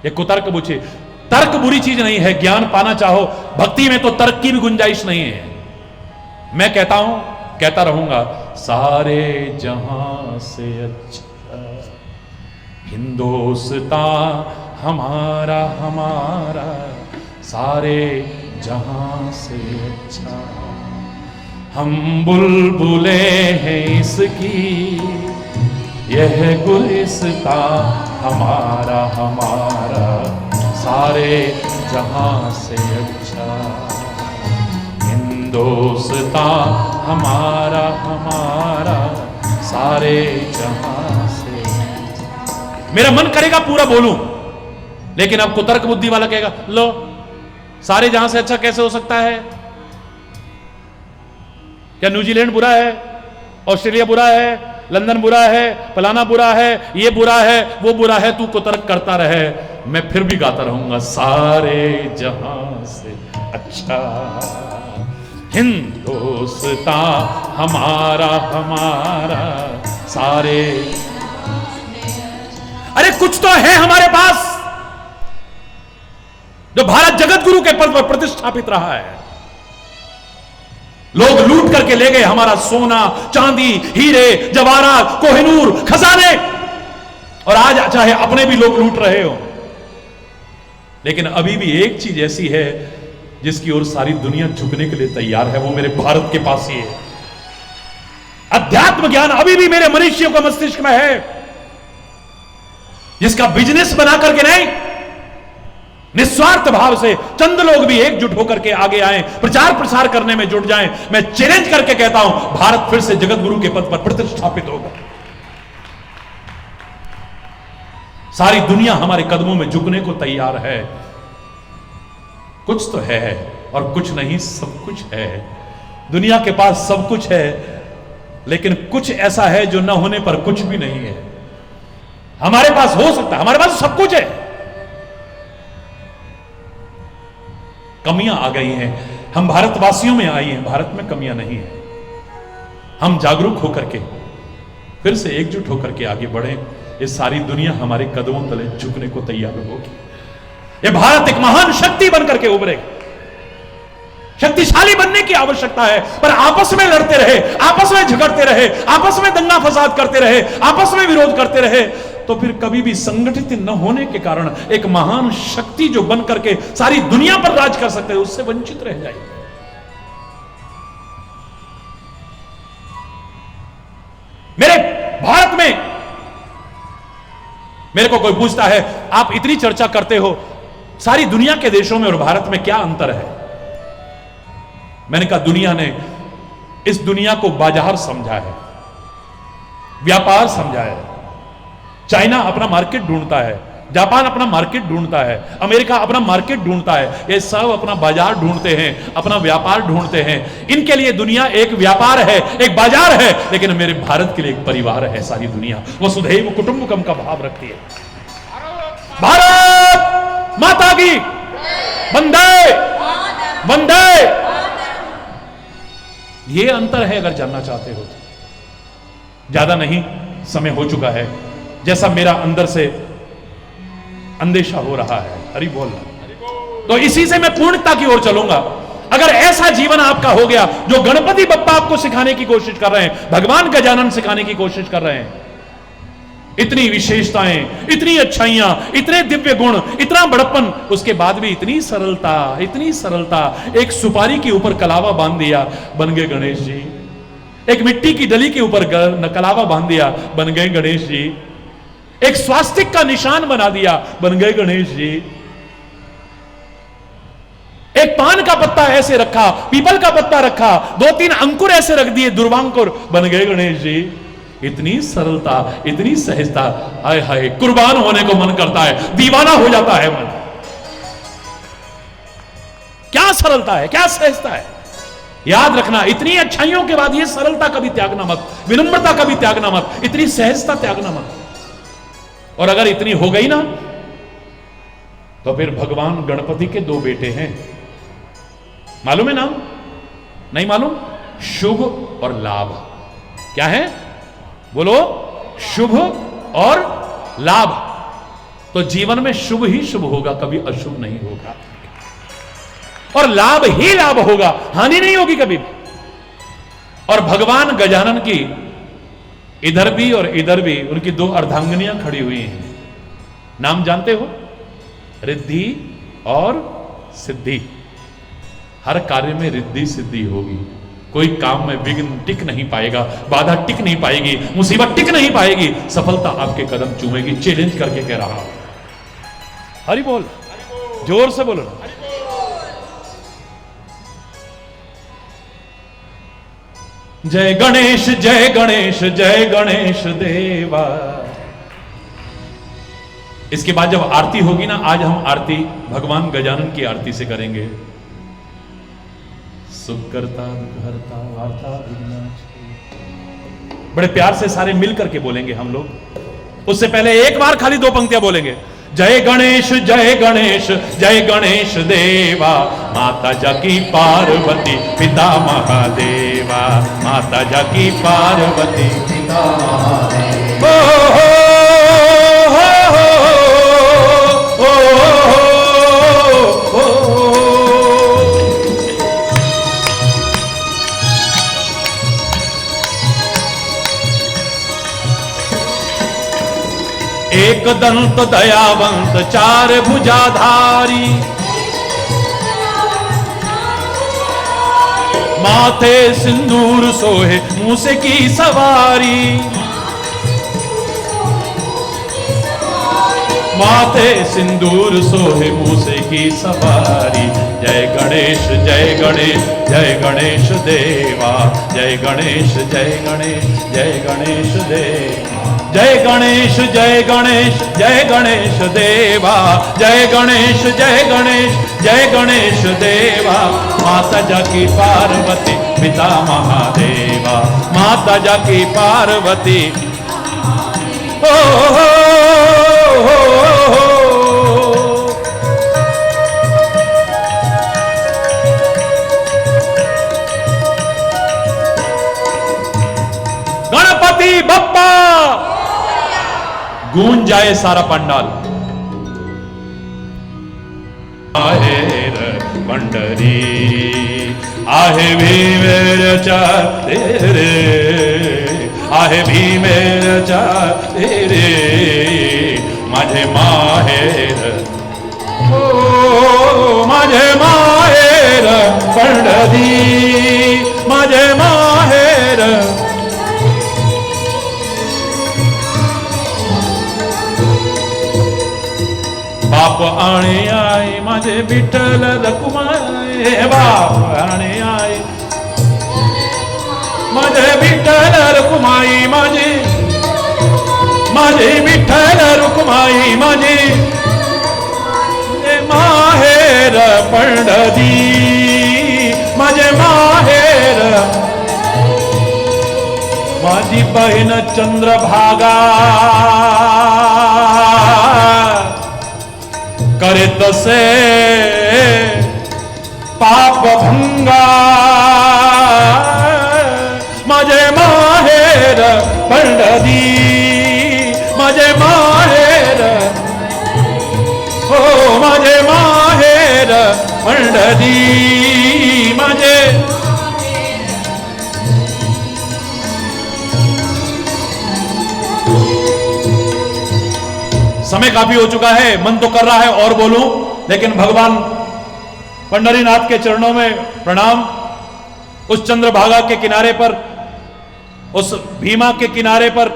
ये कुतर्क बुझे, तर्क बुरी चीज नहीं है, ज्ञान पाना चाहो, भक्ति में तो तर्क की भी गुंजाइश नहीं है। मैं कहता हूं, कहता रहूंगा, सारे जहां से अच्छा हिंदुस्तान हमारा हमारा, सारे जहां से अच्छा हम बुलबुले हैं इसकी, यह गुलिस्तान हमारा हमारा, सारे जहां से अच्छा हिंदुस्तान हमारा हमारा, सारे जहां से। मेरा मन करेगा पूरा बोलूं, लेकिन अब कुतर्क बुद्धि वाला कहेगा लो सारे जहां से अच्छा कैसे हो सकता है? क्या न्यूजीलैंड बुरा है, ऑस्ट्रेलिया बुरा है, लंदन बुरा है, फलाना बुरा है, ये बुरा है, वो बुरा है? तू कुतर्क करता रहे, मैं फिर भी गाता रहूंगा, सारे जहां से अच्छा हिंदुस्तान हमारा हमारा, सारे। अरे कुछ तो है हमारे पास जो भारत जगत गुरु के पद पर प्रतिष्ठापित रहा है। लोग लूट करके ले गए हमारा सोना, चांदी, हीरे, जवाहरात, कोहिनूर, खजाने, और आज चाहे अपने भी लोग लूट रहे हो। लेकिन अभी भी एक चीज ऐसी है जिसकी ओर सारी दुनिया झुकने के लिए तैयार है, वो मेरे भारत के पास ही है। अध्यात्म ज्ञान अभी भी मेरे मनुष्यों का मस्तिष्क में है, जिसका बिजनेस बना करके नहीं, निस्वार्थ भाव से चंद लोग भी एकजुट होकर के आगे आए, प्रचार प्रसार करने में जुट जाएं। मैं चैलेंज करके कहता हूं, भारत फिर से जगत गुरु के पद पर प्रतिष्ठापित होगा। सारी दुनिया हमारे कदमों में झुकने को तैयार है। कुछ तो है और कुछ नहीं, सब कुछ है। दुनिया के पास सब कुछ है, लेकिन कुछ ऐसा है जो न होने पर कुछ भी नहीं है। हमारे पास हो सकता है, हमारे पास सब कुछ है, कमियां आ गई हैं, हम भारतवासियों में आई हैं, भारत में कमियां नहीं है। हम जागरूक होकर के फिर से एकजुट होकर के आगे बढ़े, ये सारी दुनिया हमारे कदमों तले झुकने को तैयार होगी। ये भारत एक महान शक्ति बनकर के उभरेगा। शक्तिशाली बनने की आवश्यकता है, पर आपस में लड़ते रहे, आपस में झगड़ते रहे, आपस में दंगा फसाद करते रहे, आपस में विरोध करते रहे, तो फिर कभी भी संगठित न होने के कारण एक महान शक्ति जो बन करके सारी दुनिया पर राज कर सकते हैं, उससे वंचित रह जाएगी। मेरे भारत में मेरे को कोई पूछता है, आप इतनी चर्चा करते हो सारी दुनिया के देशों में और भारत में क्या अंतर है? मैंने कहा, दुनिया ने इस दुनिया को बाजार समझा है, व्यापार समझा है। चाइना अपना मार्केट ढूंढता है, जापान अपना मार्केट ढूंढता है, अमेरिका अपना मार्केट ढूंढता है, ये सब अपना बाजार ढूंढते हैं, अपना व्यापार ढूंढते हैं। इनके लिए दुनिया एक व्यापार है, एक बाजार है, लेकिन मेरे भारत के लिए एक परिवार है। सारी दुनिया वसुधैव कुटुंबकम का भाव रखती है। भारत माता की वंदे वंदे। ये अंतर है, अगर जानना चाहते हो तो। ज्यादा नहीं, समय हो चुका है, जैसा मेरा अंदर से अंदेशा हो रहा है। हरि बोल। तो इसी से मैं पूर्णता की ओर चलूंगा। अगर ऐसा जीवन आपका हो गया जो गणपति बप्पा आपको सिखाने की कोशिश कर रहे हैं, भगवान गजानन सिखाने की कोशिश कर रहे हैं, इतनी विशेषताएं, इतनी अच्छाइयां, इतने दिव्य गुण, इतना बड़प्पन, उसके बाद भी इतनी सरलता, इतनी सरलता। एक सुपारी के ऊपर कलावा बांध दिया, बन गए गणेश जी। एक मिट्टी की डली के ऊपर कलावा बांध दिया, बन गए गणेश जी। एक स्वास्तिक का निशान बना दिया, बन गए गणेश जी। एक पान का पत्ता ऐसे रखा, पीपल का पत्ता रखा, 2-3 अंकुर ऐसे रख दिए, दुर्वांकुर, बन गए गणेश जी। इतनी सरलता, इतनी सहजता, हाय हाय, कुर्बान होने को मन करता है, दीवाना हो जाता है मन। क्या सरलता है, क्या सहजता है। याद रखना, इतनी अच्छाइयों के बाद ये सरलता कभी त्यागना मत, विनम्रता कभी त्यागना मत, इतनी सहजता त्यागना मत। और अगर इतनी हो गई ना, तो फिर भगवान गणपति के 2 बेटे हैं, मालूम है नाम? नहीं मालूम? शुभ और लाभ। क्या है? बोलो, शुभ और लाभ। तो जीवन में शुभ ही शुभ होगा, कभी अशुभ नहीं होगा, और लाभ ही लाभ होगा, हानि नहीं होगी कभी भी। और भगवान गजानन की इधर भी और इधर भी उनकी 2 अर्धांगिनियां खड़ी हुई हैं। नाम जानते हो? रिद्धि और सिद्धि। हर कार्य में रिद्धि सिद्धि होगी। कोई काम में विघ्न टिक नहीं पाएगा, बाधा टिक नहीं पाएगी, मुसीबत टिक नहीं पाएगी, सफलता आपके कदम चूमेगी। चैलेंज करके कह रहा हूं। हरि बोल, जोर से बोलो ना। जय गणेश जय गणेश जय गणेश देवा। इसके बाद जब आरती होगी ना, आज हम आरती भगवान गजानन की आरती से करेंगे। सुख करता दुख हरता वार्ता विनाश। बड़े प्यार से सारे मिल करके बोलेंगे हम लोग। उससे पहले एक बार खाली 2 पंक्तियां बोलेंगे। जय गणेश जय गणेश देवा, माता जाकी पार्वती पिता महादेवा, माता जाकी पार्वती पिता महादेवा। एक दंत दयावंत 4 भुजाधारी, माथे सिंदूर सोहे मूसे की सवारी, माथे सिंदूर सोहे मूसे की सवारी। जय गणेश जय गणेश देवा, जय गणेश जय गणेश देवा। जय गणेश जय गणेश देवा, जय गणेश जय गणेश देवा, माता जाकी पार्वती पिता महादेवा, माता जाकी पार्वती हो, हो, हो, हो। गणपति बप्पा, गूंज जाए सारा पंडाल। आहेर पंढरी आहे भीमेरच्या रे, आहे भीमेरच्या रे, माझे माहेर ओ माझे माहेर पंढरी, माझे माहेर। बाप आणि आई माझे विठ्ठल रखुमाई, बाप आणि आई माझे विठ्ठल रखुमाई, माझे माझे विठ्ठल रखुमाई, माझे माहेर पंढरी, माझे माहेर। माझी बहीण चंद्रभागा करे तसे पाप भंगा, माझे माहेर पंढरी, माझे माहेर हो, माझे माहेर पंढरी, माझे। समय काफी हो चुका है, मन तो कर रहा है और बोलूं, लेकिन भगवान पंढरीनाथ के चरणों में प्रणाम। उस चंद्रभागा के किनारे पर, उस भीमा के किनारे पर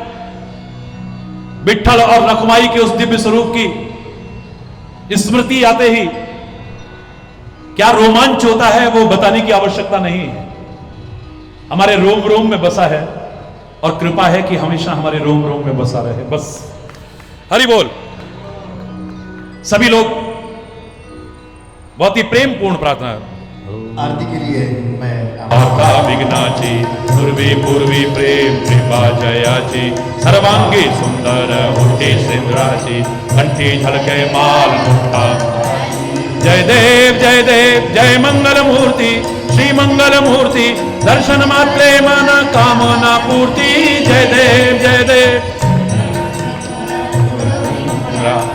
विठ्ठल और रखुमाई के उस दिव्य स्वरूप की स्मृति आते ही क्या रोमांच होता है वो बताने की आवश्यकता नहीं है। हमारे रोम रोम में बसा है और कृपा है कि हमेशा हमारे रोम रोम में बसा रहे, बस। हरि बोल। सभी लोग बहुत ही प्रेम पूर्ण प्रार्थना। आरती के लिए मैं माता विघ्नाची पूर्वी पूर्वी प्रेम कृपा जयाची, सर्वांगी सुंदर होती सिंधराची, कंठी झलके माल मुक्ता। जय देव जय देव जय मंगल मूर्ति, श्री मंगल मूर्ति, दर्शन मात्रे मन कामना पूर्ति। जय देव जय देव।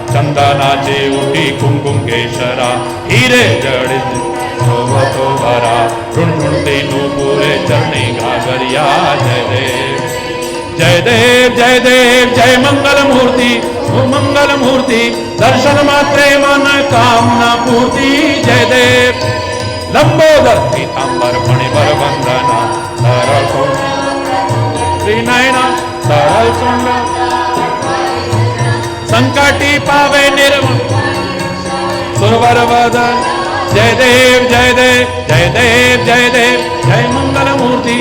चंदनाचे उठी कुमकुम केशरा, हीरे जडित शोभतो भरा, ढूंढते नूपुरे चरणी घाघरिया। जय देव जय देव जय देव जय मंगल मूर्ति, सुमंगल मूर्ति, दर्शन मात्रे मन कामना पूर्ति। जय देव। लंबोदर पीतांबर फणिवर वंदना, सरल त्रिनयना सरल चंद्र, संकटी पावे निर्मल सुरवर वदन। जय देव जय देव जय देव जय देव जय मंगल मूर्ति,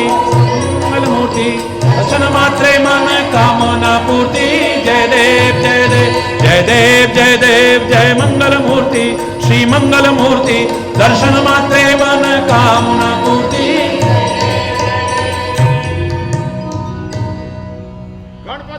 मंगल मूर्ति, दर्शन मात्रे मन कामना पूर्ति। जय देव जय देव जय देव जय देव जय मंगल मूर्ति, श्री मंगल मूर्ति, दर्शन मात्रे मन कामना